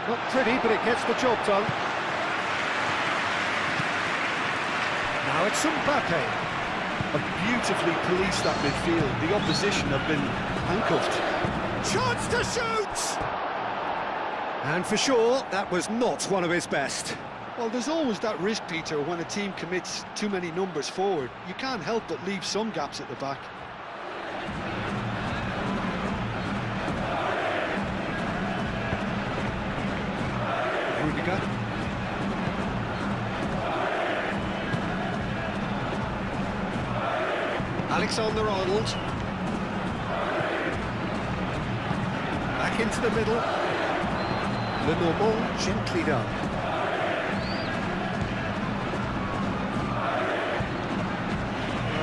[SPEAKER 1] Not pretty, but it gets the job done. Now it's Mbappe.
[SPEAKER 4] Beautifully policed that midfield. The opposition have been handcuffed.
[SPEAKER 1] Chance to shoot! And for sure, that was not one of his best.
[SPEAKER 4] Well, there's always that risk, Peter, when a team commits too many numbers forward. You can't help but leave some gaps at the back.
[SPEAKER 1] Rudiger. Alexander-Arnold. Back into the middle. Lenormand gently done.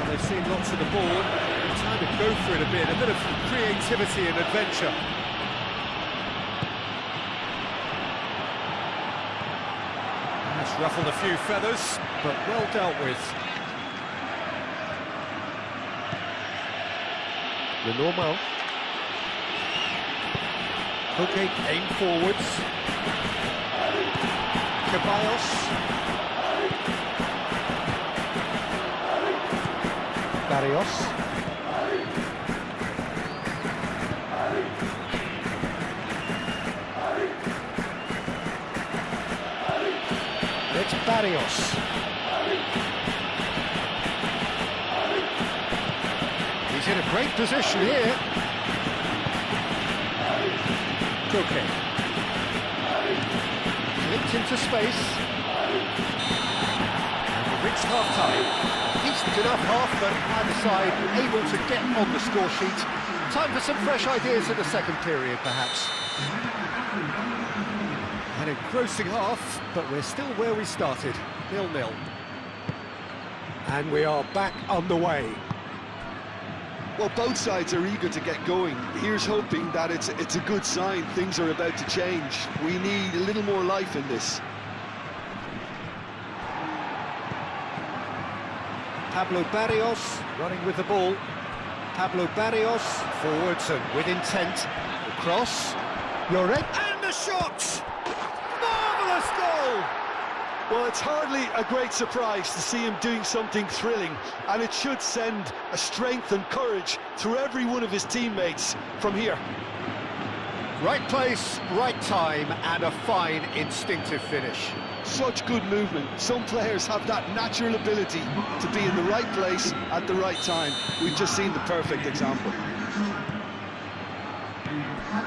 [SPEAKER 1] They've seen lots of the ball, time to go for it a bit of creativity and adventure. That's ruffled a few feathers, but well dealt with. Lenormand. Koke aim forwards. Ceballos. Barrios. It's Barrios. He's in a great position here. Koke. Flipped into space. And we've reached half-time. Decent enough half, but either side able to get on the score sheet. Time for some fresh ideas in the second period, perhaps. An engrossing half, but we're still where we started, 0-0. And we are back underway.
[SPEAKER 4] Well, both sides are eager to get going. Here's hoping that it's a good sign. Things are about to change. We need a little more life in this.
[SPEAKER 1] Pablo Barrios running with the ball. Pablo Barrios forwards and with intent. The cross. Lloret and the shot! Marvellous goal!
[SPEAKER 4] Well, it's hardly a great surprise to see him doing something thrilling, and it should send a strength and courage through every one of his teammates from here.
[SPEAKER 1] Right place, right time, and a fine instinctive finish.
[SPEAKER 4] Such good movement. Some players have that natural ability to be in the right place at the right time. We've just seen the perfect example.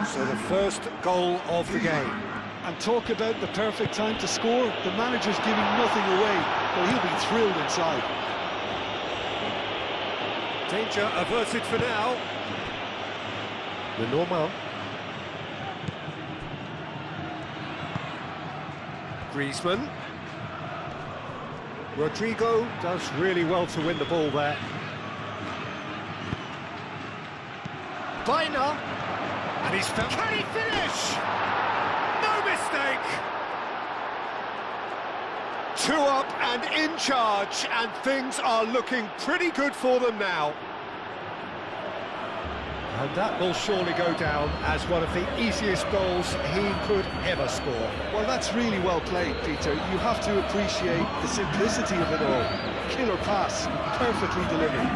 [SPEAKER 1] So the first goal of the game.
[SPEAKER 4] And talk about the perfect time to score. The manager's giving nothing away, but he'll be thrilled inside.
[SPEAKER 1] Danger averted for now. The normal. Griezmann. Rodrigo does really well to win the ball there. Biner. And he's found... Can he finish? No mistake! 2 up and in charge, and things are looking pretty good for them now. And that will surely go down as one of the easiest goals he could ever score.
[SPEAKER 4] Well, that's really well played, Peter. You have to appreciate the simplicity of it all. Killer pass, perfectly delivered.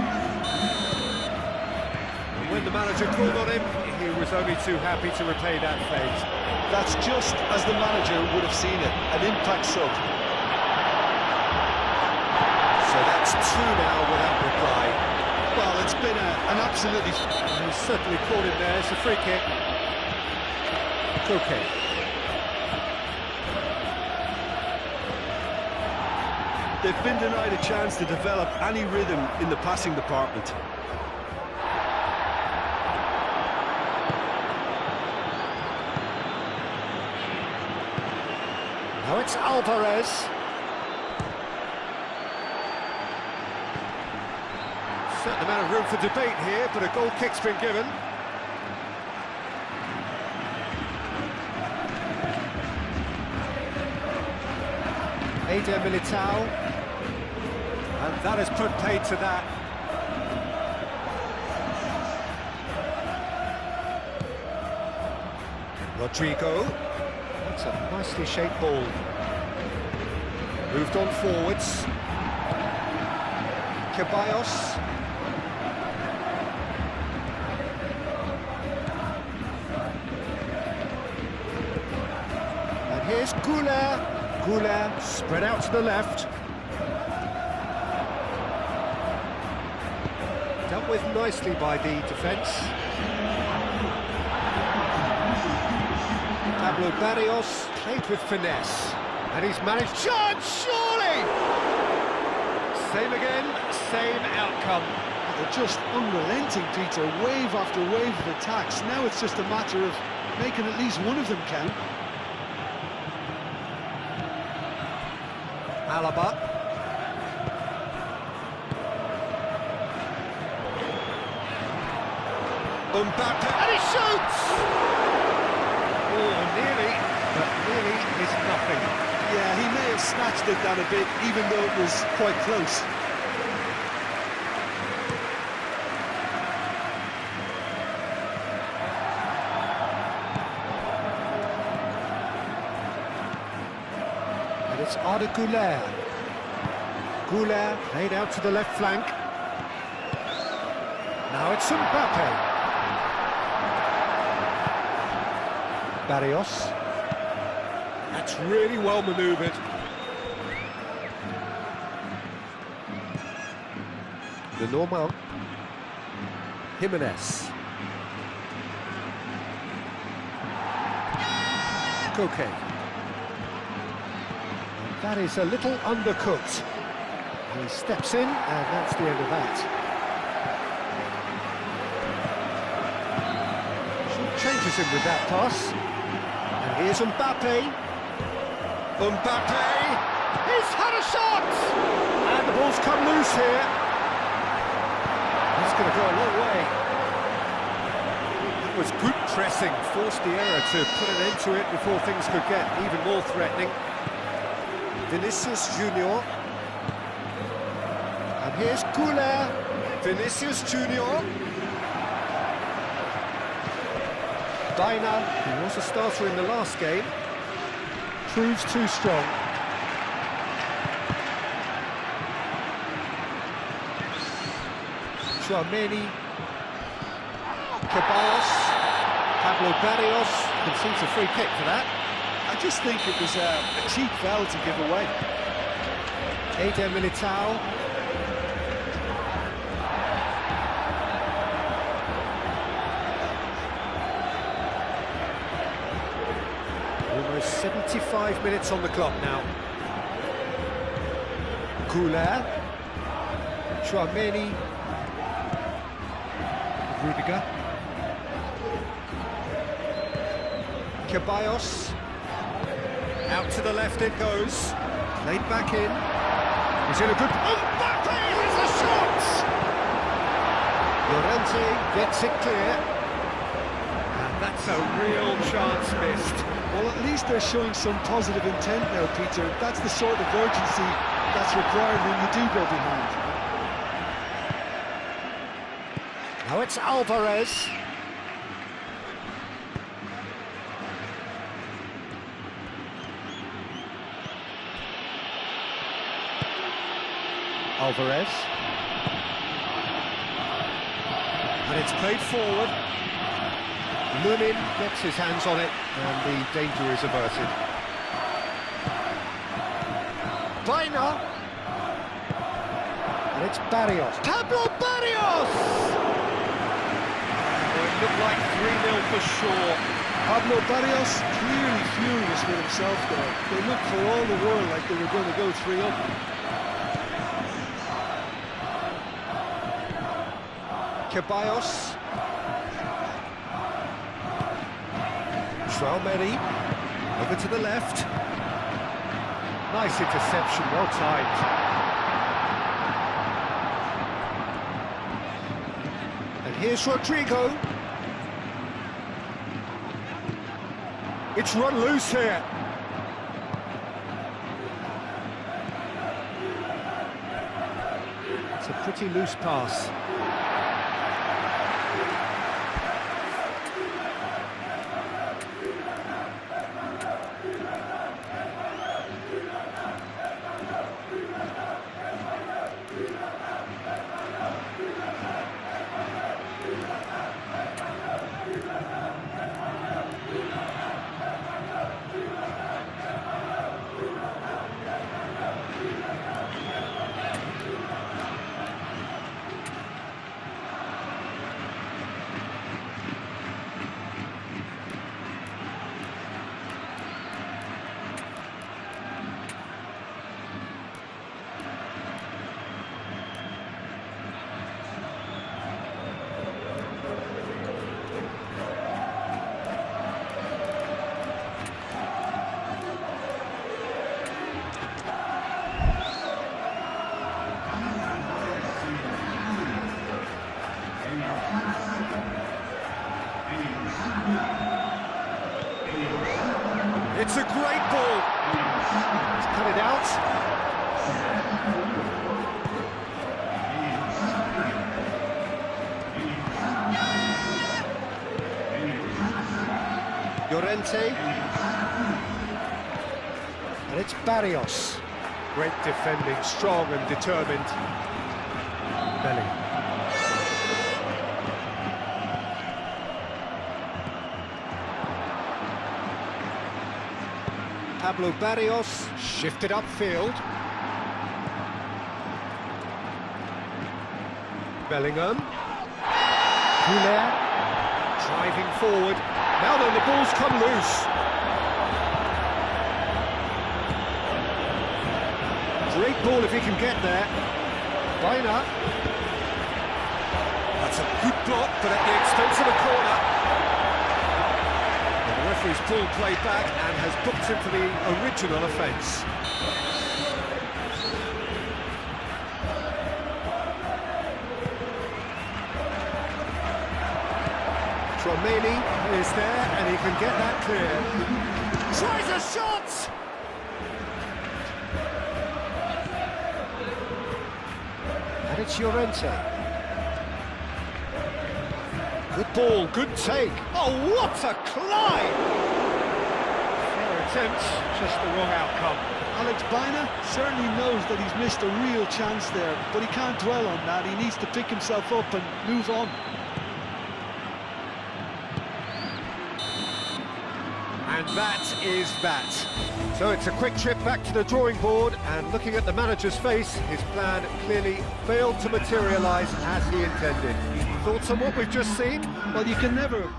[SPEAKER 1] And when the manager called on him, he was only too happy to repay that fate.
[SPEAKER 4] That's just as the manager would have seen it, an impact sub.
[SPEAKER 1] So that's 2 now without reply.
[SPEAKER 4] Well, it's been an absolutely...
[SPEAKER 1] He's certainly caught him there. It's a free kick. Okay.
[SPEAKER 4] They've been denied a chance to develop any rhythm in the passing department.
[SPEAKER 1] Now it's Alvarez. Certain amount of room for debate here, but a goal kick's been given. Eder Militao. And that has put paid to that. Rodrigo. That's a nicely shaped ball. Moved on forwards. Ceballos. And here's Goulet. Goulet spread out to the left. Dealt with nicely by the defence. Pablo Barrios played with finesse, and he's managed... Chance, surely! Same again, same outcome.
[SPEAKER 4] They're just unrelenting, Peter. Wave after wave of attacks. Now it's just a matter of making at least one of them count.
[SPEAKER 1] Alaba. Mbappe, and he shoots! Oh, nearly, but nearly is nothing.
[SPEAKER 4] Yeah, he may have snatched it down a bit, even though it was quite close.
[SPEAKER 1] And it's Arda Goulet. Goulet laid out to the left flank. Now it's Mbappe. Barrios. That's really well manoeuvred. The normal. Jimenez. Koke. That is a little undercooked. He steps in, and that's the end of that. She changes him with that pass. And here's Mbappe. Mbappe! He's had a shot! And the ball's come loose here. That's going to go a long way. It was good pressing, forced the error to put an end to it before things could get even more threatening. Vinicius Junior. And here's Goulet. Vinicius Junior. Biner, who was a starter in the last game, proves too strong. Streamé, Ceballos, Pablo Barrios concedes a free kick for that.
[SPEAKER 2] I just think it was a cheap foul to give away.
[SPEAKER 1] Eder Militao. Almost 75 minutes on the clock now. Goulet, Streamé, Rudiger, Ceballos, out to the left it goes, played back in, he's in a good... Oh, Mbappe has a shot! Llorente gets it clear, and that's a real chance missed.
[SPEAKER 2] Well, at least they're showing some positive intent now, Peter. That's the sort of urgency that's required when you do go behind.
[SPEAKER 1] Now it's Alvarez. Alvarez. And it's played forward. Lunin gets his hands on it, and the danger is averted. Vaina. And it's Barrios. Pablo Barrios! Well, it looked like 3-0 for sure.
[SPEAKER 2] Pablo Barrios clearly furious with himself there. They looked for all the world like they were going to go 3-up.
[SPEAKER 1] Ceballos. Streamé, over to the left. Nice interception, well timed. And here's Rodrigo. It's run loose here. It's a pretty loose pass. It's a great ball. He's cut it out. Llorente. And it's Barrios. Great defending, strong and determined. Belly. Pablo Barrios shifted upfield. Bellingham. Goulet driving forward. Now then, the ball's come loose. Great ball if he can get there. Vaina. That's a good block, but at the expense of a corner. The referee's pulled play back and has booked him for the original offence. Streamé is there and he can get that clear. Tries a shot! And it's Llorente. Good ball, good take. Oh, what a climb! Fair attempt, just the wrong outcome.
[SPEAKER 2] Alex Biner certainly knows that he's missed a real chance there, but he can't dwell on that. He needs to pick himself up and move on.
[SPEAKER 1] And that is that. So it's a quick trip back to the drawing board, and looking at the manager's face, his plan clearly failed to materialise as he intended. Thoughts on what we've just seen?
[SPEAKER 2] Well, you can never...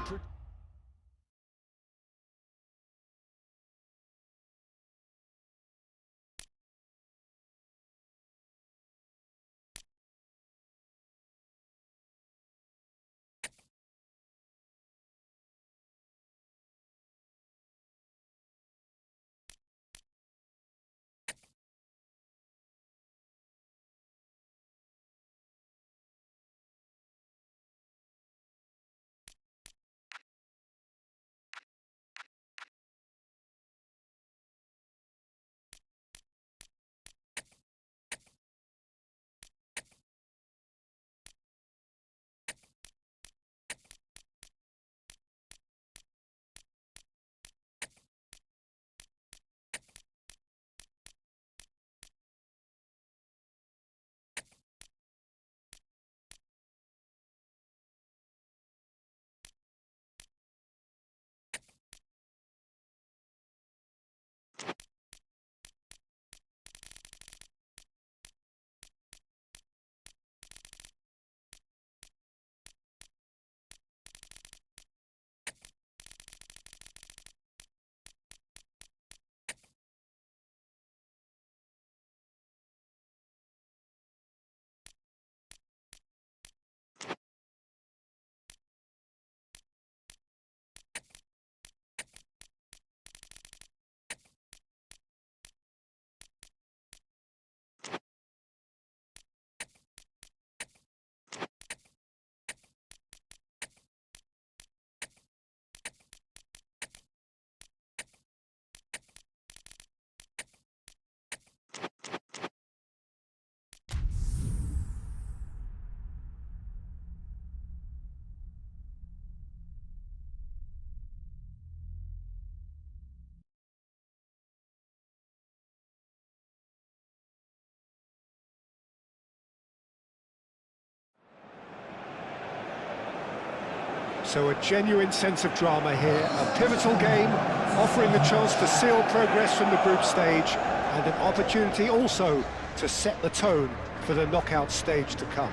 [SPEAKER 1] So a genuine sense of drama here, a pivotal game, offering the chance to seal progress from the group stage, and an opportunity also to set the tone for the knockout stage to come.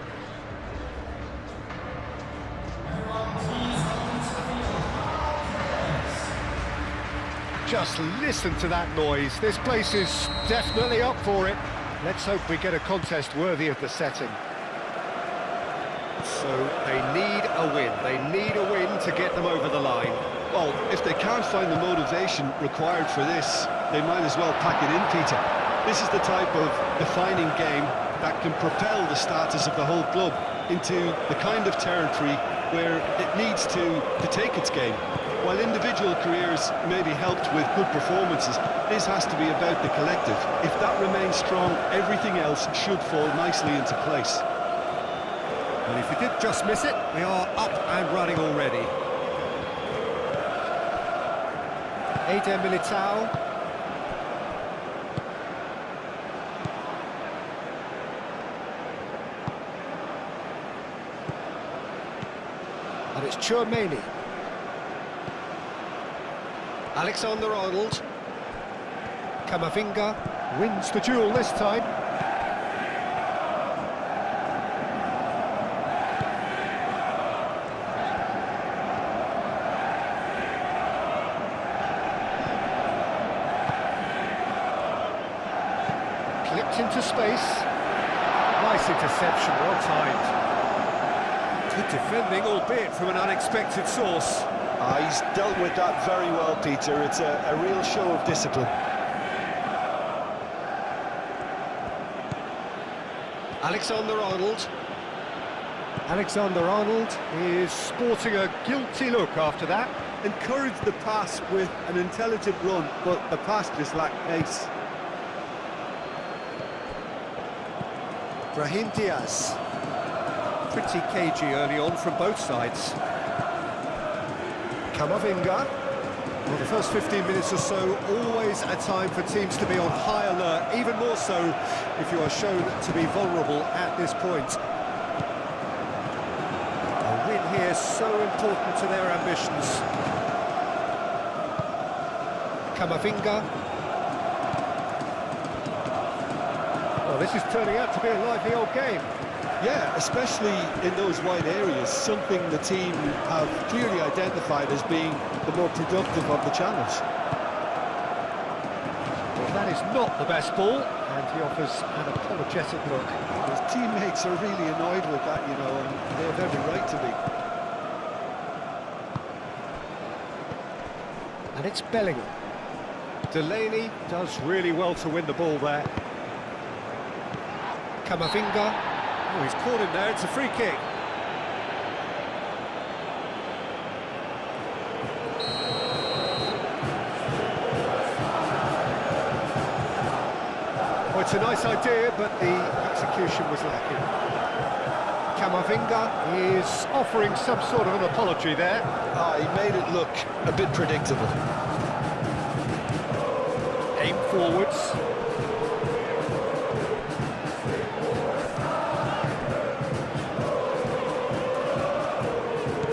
[SPEAKER 1] Just listen to that noise. This place is definitely up for it. Let's hope we get a contest worthy of the setting. So they need a win. They need a win to get them over the line.
[SPEAKER 4] Well, if they can't find the motivation required for this, they might as well pack it in, Peter. This is the type of defining game that can propel the status of the whole club into the kind of territory where it needs to take its game. While individual careers may be helped with good performances, this has to be about the collective. If that remains strong, everything else should fall nicely into place.
[SPEAKER 1] And if we did just miss it, we are up and running already. Eder Militao. And it's Streamé. Alexander-Arnold. Camavinga wins the duel this time. Clipped into space. Nice interception, well timed. Good defending, albeit from an unexpected source.
[SPEAKER 2] He's dealt with that very well, Peter. It's a real show of discipline.
[SPEAKER 1] Alexander-Arnold. Alexander-Arnold is sporting a guilty look after that.
[SPEAKER 5] Encouraged the pass with an intelligent run, but the pass just lacked pace.
[SPEAKER 1] Brahim Diaz. Pretty cagey early on from both sides. Camavinga. Well, the first 15 minutes or so, always a time for teams to be on high alert, even more so if you are shown to be vulnerable at this point. A win here so important to their ambitions. Camavinga. Well, this is turning out to be a lively old game.
[SPEAKER 4] Yeah, especially in those wide areas, something the team have clearly identified as being the more productive of the channels.
[SPEAKER 1] Well, that is not the best ball, and he offers an apologetic look.
[SPEAKER 4] His teammates are really annoyed with that, you know, and they have every right to be.
[SPEAKER 1] And it's Bellingham. Delaney does really well to win the ball there. Camavinga. Oh, he's caught him there, it's a free kick. Well, it's a nice idea, but the execution was lacking. Camavinga is offering some sort of an apology there.
[SPEAKER 2] He made it look a bit predictable.
[SPEAKER 1] Aim forwards.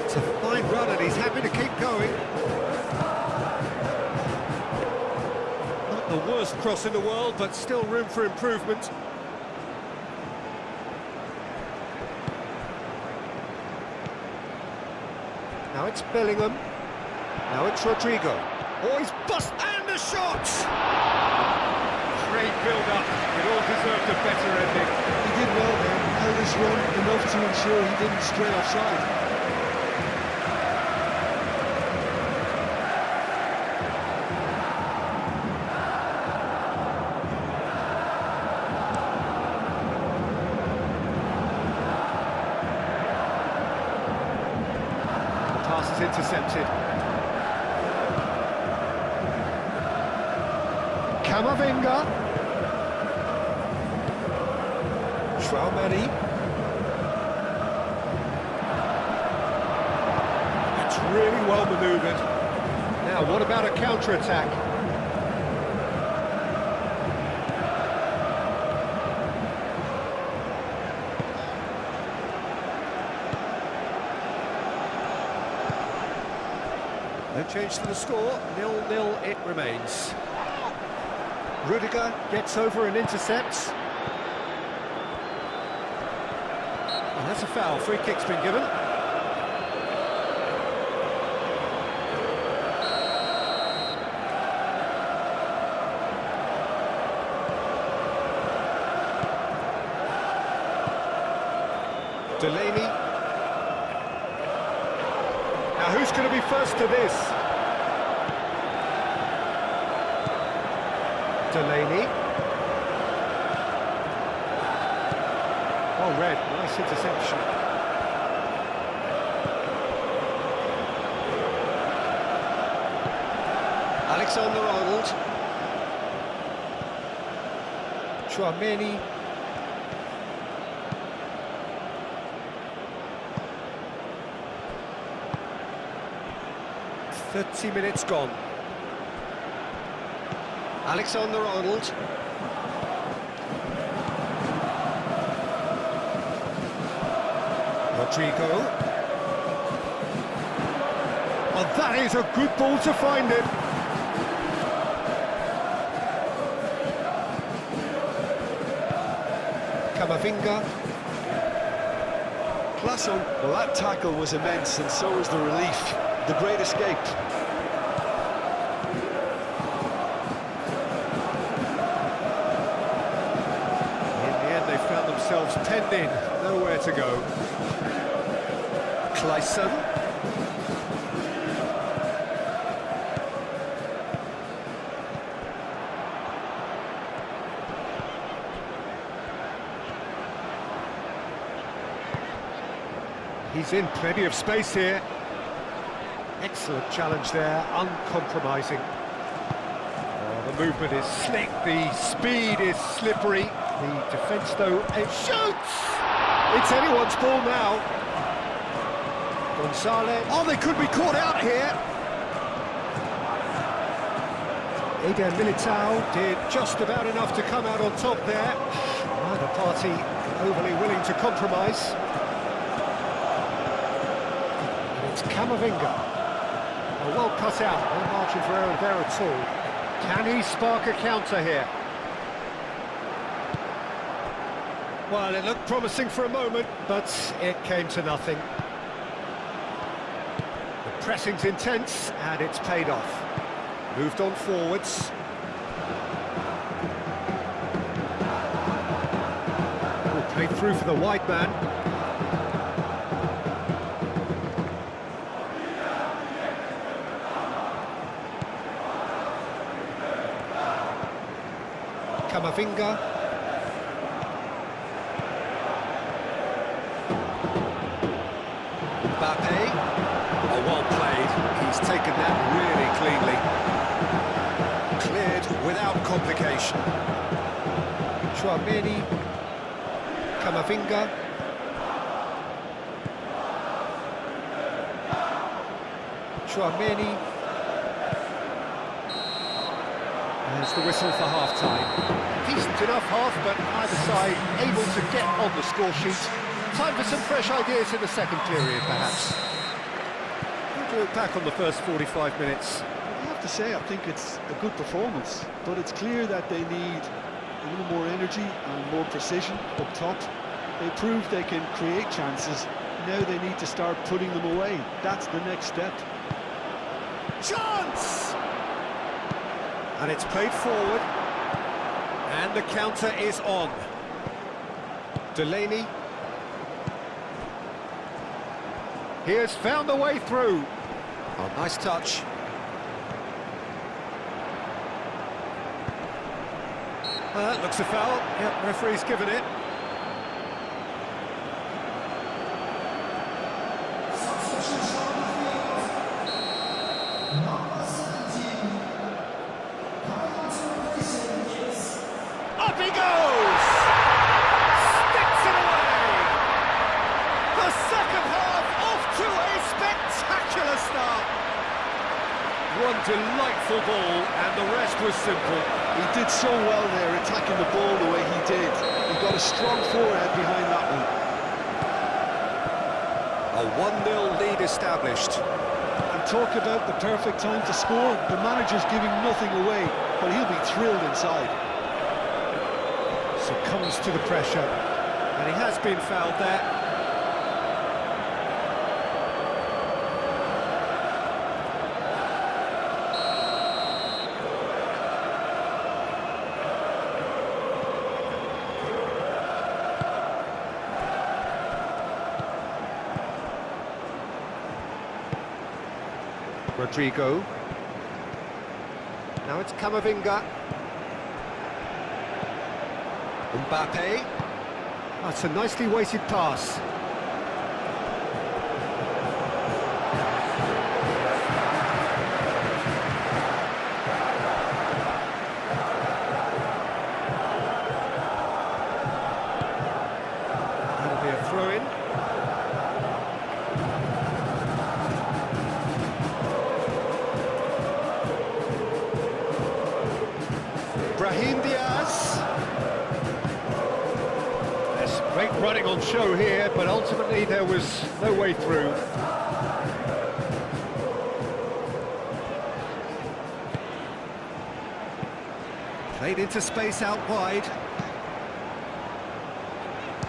[SPEAKER 1] It's a fine run and he's happy to keep going. Not the worst cross in the world, but still room for improvement. Now it's Bellingham. Now it's Rodrigo. Oh, he's bust and the shot! Great build-up. It all deserved a better ending.
[SPEAKER 4] He did well there, held his run enough to ensure he didn't stray offside.
[SPEAKER 1] Pass is intercepted. Camavinga. Streamé. That's really well manoeuvred. Now, what about a counter-attack? No change to the score, 0-0 it remains. Rudiger gets over and intercepts. And that's a foul, free kick's been given. Delaney. Now who's going to be first to this? Delaney. Oh, red, nice interception. Alexander-Arnold. Streamé. 30 minutes gone. Alexander-Arnold. Rodrigo. Well, that is a good ball to find it. Camavinga.
[SPEAKER 4] Class on.
[SPEAKER 2] Well, that tackle was immense, and so was the relief. The great escape.
[SPEAKER 1] Themselves penned in, nowhere to go. Clayson. He's in plenty of space here. Excellent challenge there, uncompromising. Oh, the movement is slick, the speed is slippery. The defence, though, it shoots! It's anyone's ball now. Gonzalez. Oh, they could be caught out here. Eder Militao did just about enough to come out on top there. Neither party overly willing to compromise. And it's Camavinga. Well cut out, no margin for error there at all. Can he spark a counter here? Well, it looked promising for a moment, but it came to nothing. The pressing's intense, and it's paid off. Moved on forwards. Oh, played through for the wide man. Camavinga. Mbappe. Oh, well played. He's taken that really cleanly. Cleared without complication. Streamé. Camavinga. Streamé. There's the whistle for half-time. Decent enough half, but either side able to get on the score sheet. Time for some fresh ideas in the second period, perhaps. How do you look back on the first 45 minutes?
[SPEAKER 4] I have to say, I think it's a good performance, but it's clear that they need a little more energy and more precision up top. They proved they can create chances. Now they need to start putting them away. That's the next step.
[SPEAKER 1] Chance! And it's played forward. And the counter is on. Delaney. He has found the way through. Oh, nice touch. Looks a foul. Yep, referee's given it. Up he goes! Sticks it away! The second half off to a spectacular start! One delightful ball, and the rest was simple.
[SPEAKER 4] He did so well there, attacking the ball the way he did. He got a strong forehead behind that one.
[SPEAKER 1] A 1-0 lead established.
[SPEAKER 4] And talk about the perfect time to score. The manager's giving nothing away, but he'll be thrilled inside.
[SPEAKER 1] Succumbs to the pressure, and he has been fouled there. Rodrigo. Now it's Camavinga. Mbappe. That's a nicely weighted pass. That'll be a throw-in. Brahim Diaz. There's great running on show here, but ultimately there was no way through. Played into space out wide.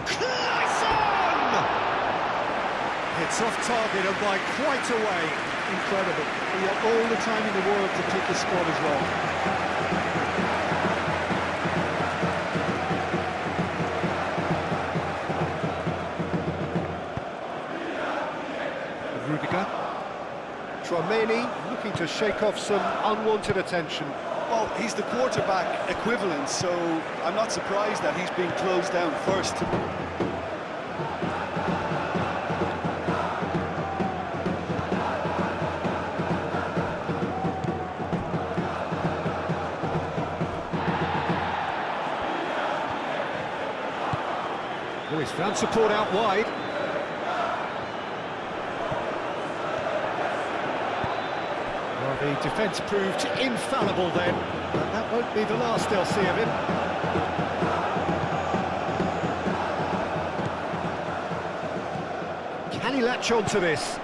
[SPEAKER 1] Class on! It's off target and by quite a way.
[SPEAKER 4] Incredible. He had all the time in the world to pick his spot as well.
[SPEAKER 1] Rudiger. Streamé looking to shake off some unwanted attention.
[SPEAKER 4] Well, he's the quarterback equivalent, so I'm not surprised that he's being closed down first.
[SPEAKER 1] Oh, he's found support out wide. The The defence proved infallible then, but that won't be the last they'll see of him. Can he latch on to this?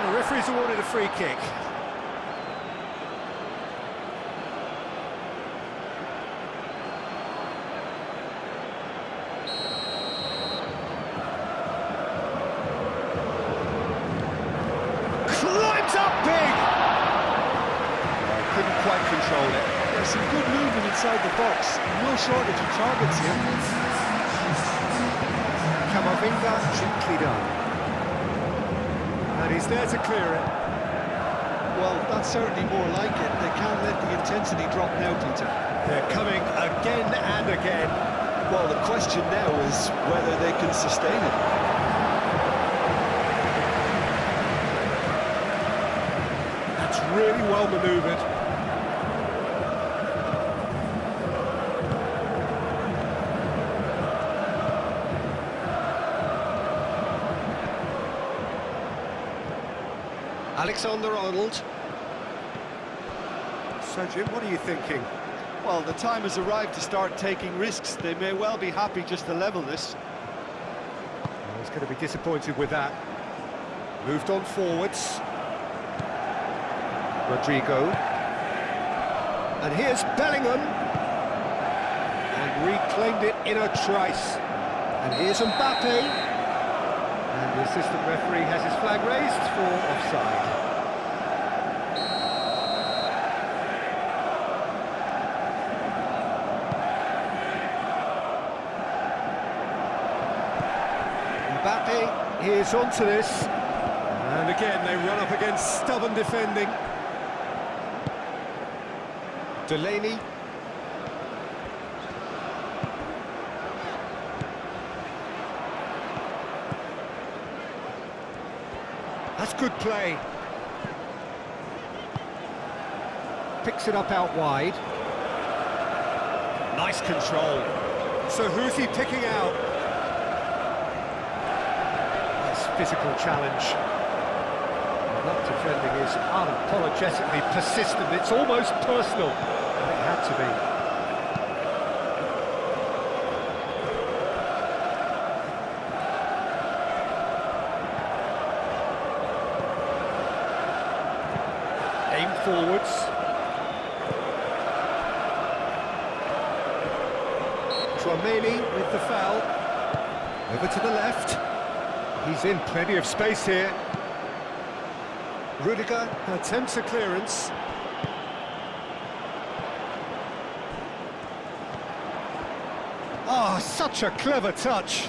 [SPEAKER 1] The referee's awarded a free kick. Climbs up big! Couldn't quite control it.
[SPEAKER 2] There's some good movement inside the box. No shortage of targets here.
[SPEAKER 1] Camavinga, gently done. And he's there to clear it.
[SPEAKER 2] Well, that's certainly more like it. They can't let the intensity drop now, Peter.
[SPEAKER 1] They're coming again and again.
[SPEAKER 2] Well, the question now is whether they can sustain it.
[SPEAKER 1] That's really well manoeuvred. Alexander-Arnold. So, Jim, what are you thinking?
[SPEAKER 4] Well, the time has arrived to start taking risks. They may well be happy just to level this.
[SPEAKER 1] Well, he's going to be disappointed with that. Moved on forwards. Rodrigo. And here's Bellingham. And reclaimed it in a trice. And here's Mbappe. And the assistant referee has his flag raised for offside. Mbappe is onto this. And again, they run up against stubborn defending. Delaney. That's good play. Picks it up out wide. Nice control. So who's he picking out? Nice physical challenge. That defending is unapologetically persistent. It's almost personal. And it had to be. Aim forwards. Tchouaméni with the foul. Over to the left. He's in plenty of space here. Rudiger attempts a clearance. Oh, such a clever touch.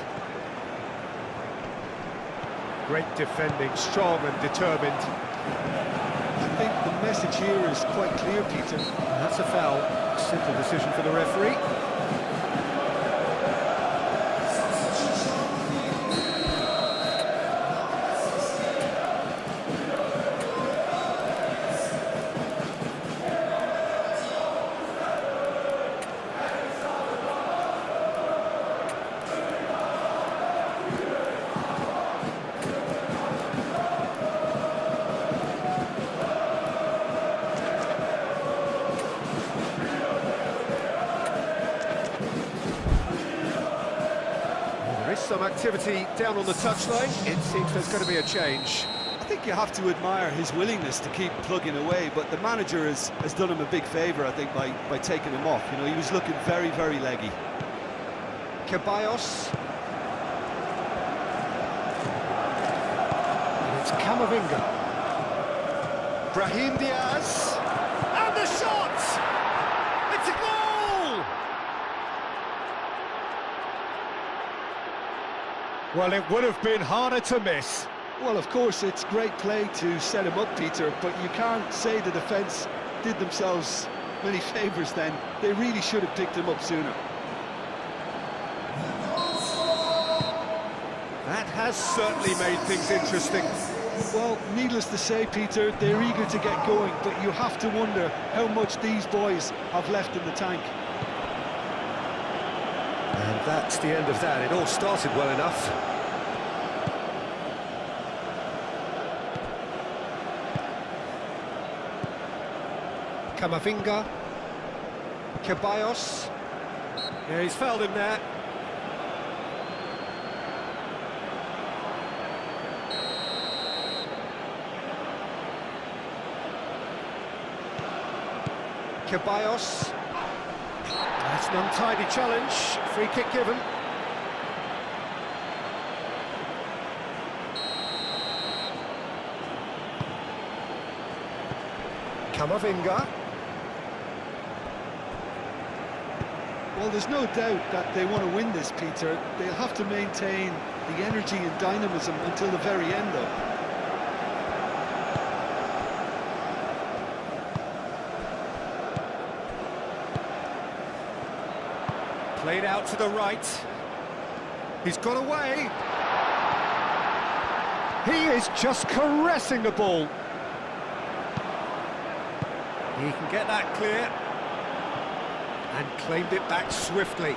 [SPEAKER 1] Great defending, strong and determined.
[SPEAKER 2] I think the message here is quite clear, Peter.
[SPEAKER 1] And that's a foul. Simple decision for the referee. Some activity down on the touchline. It seems there's going to be a change.
[SPEAKER 2] I think you have to admire his willingness to keep plugging away, but the manager has done him a big favour, I think, by taking him off. You know, he was looking very, very leggy.
[SPEAKER 1] Ceballos. And it's Camavinga. Brahim Diaz. And the shot! It's a goal! Well, it would have been harder to miss.
[SPEAKER 2] Well, of course, it's great play to set him up, Peter, but you can't say the defence did themselves many favours then. They really should have picked him up sooner.
[SPEAKER 1] That has certainly made things interesting.
[SPEAKER 2] Well, needless to say, Peter, they're eager to get going, but you have to wonder how much these boys have left in the tank.
[SPEAKER 1] And that's the end of that. It all started well enough. Camavinga. Ceballos. Yeah, he's fouled him there. Ceballos. That's an untidy challenge. Free kick given. Camavinga.
[SPEAKER 5] Well, there's no doubt that they want to win this, Peter. They'll have to maintain the energy and dynamism until the very end, though.
[SPEAKER 1] Played out to the right. He's got away. He is just caressing the ball. He can get that clear. And claimed it back swiftly.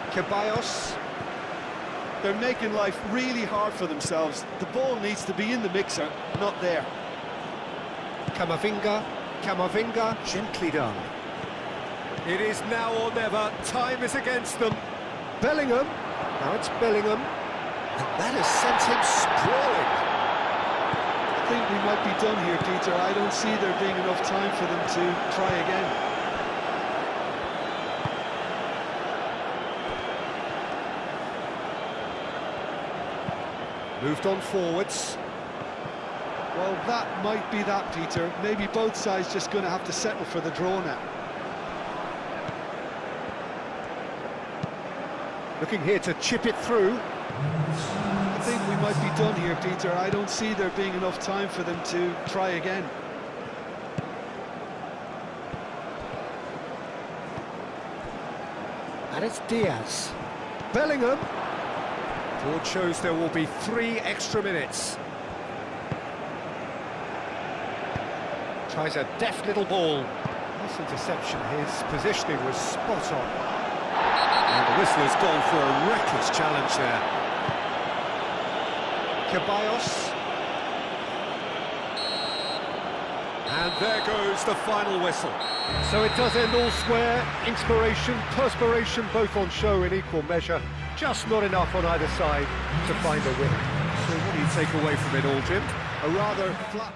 [SPEAKER 1] Ceballos.
[SPEAKER 5] They're making life really hard for themselves. The ball needs to be in the mixer, not there.
[SPEAKER 1] Camavinga. Camavinga. Gently done. It is now or never. Time is against them. Bellingham. Now it's Bellingham. And that has sent him sprawling.
[SPEAKER 5] I think we might be done here, Peter. I don't see there being enough time for them to try again.
[SPEAKER 1] Moved on forwards.
[SPEAKER 5] Well, that might be that, Peter. Maybe both sides just going to have to settle for the draw now.
[SPEAKER 1] Looking here to chip it through.
[SPEAKER 5] I think we might be done here, Peter. I don't see there being enough time for them to try again.
[SPEAKER 1] And it's Diaz. Bellingham. Board shows there will be 3 extra minutes. Tries a deft little ball. Nice interception. His positioning was spot on. And the whistle has gone for a reckless challenge there. Ceballos. And there goes the final whistle. So it does end all square. Inspiration, perspiration, both on show in equal measure. Just not enough on either side to find a winner. So what do you take away from it all, Jim?
[SPEAKER 5] A rather flat...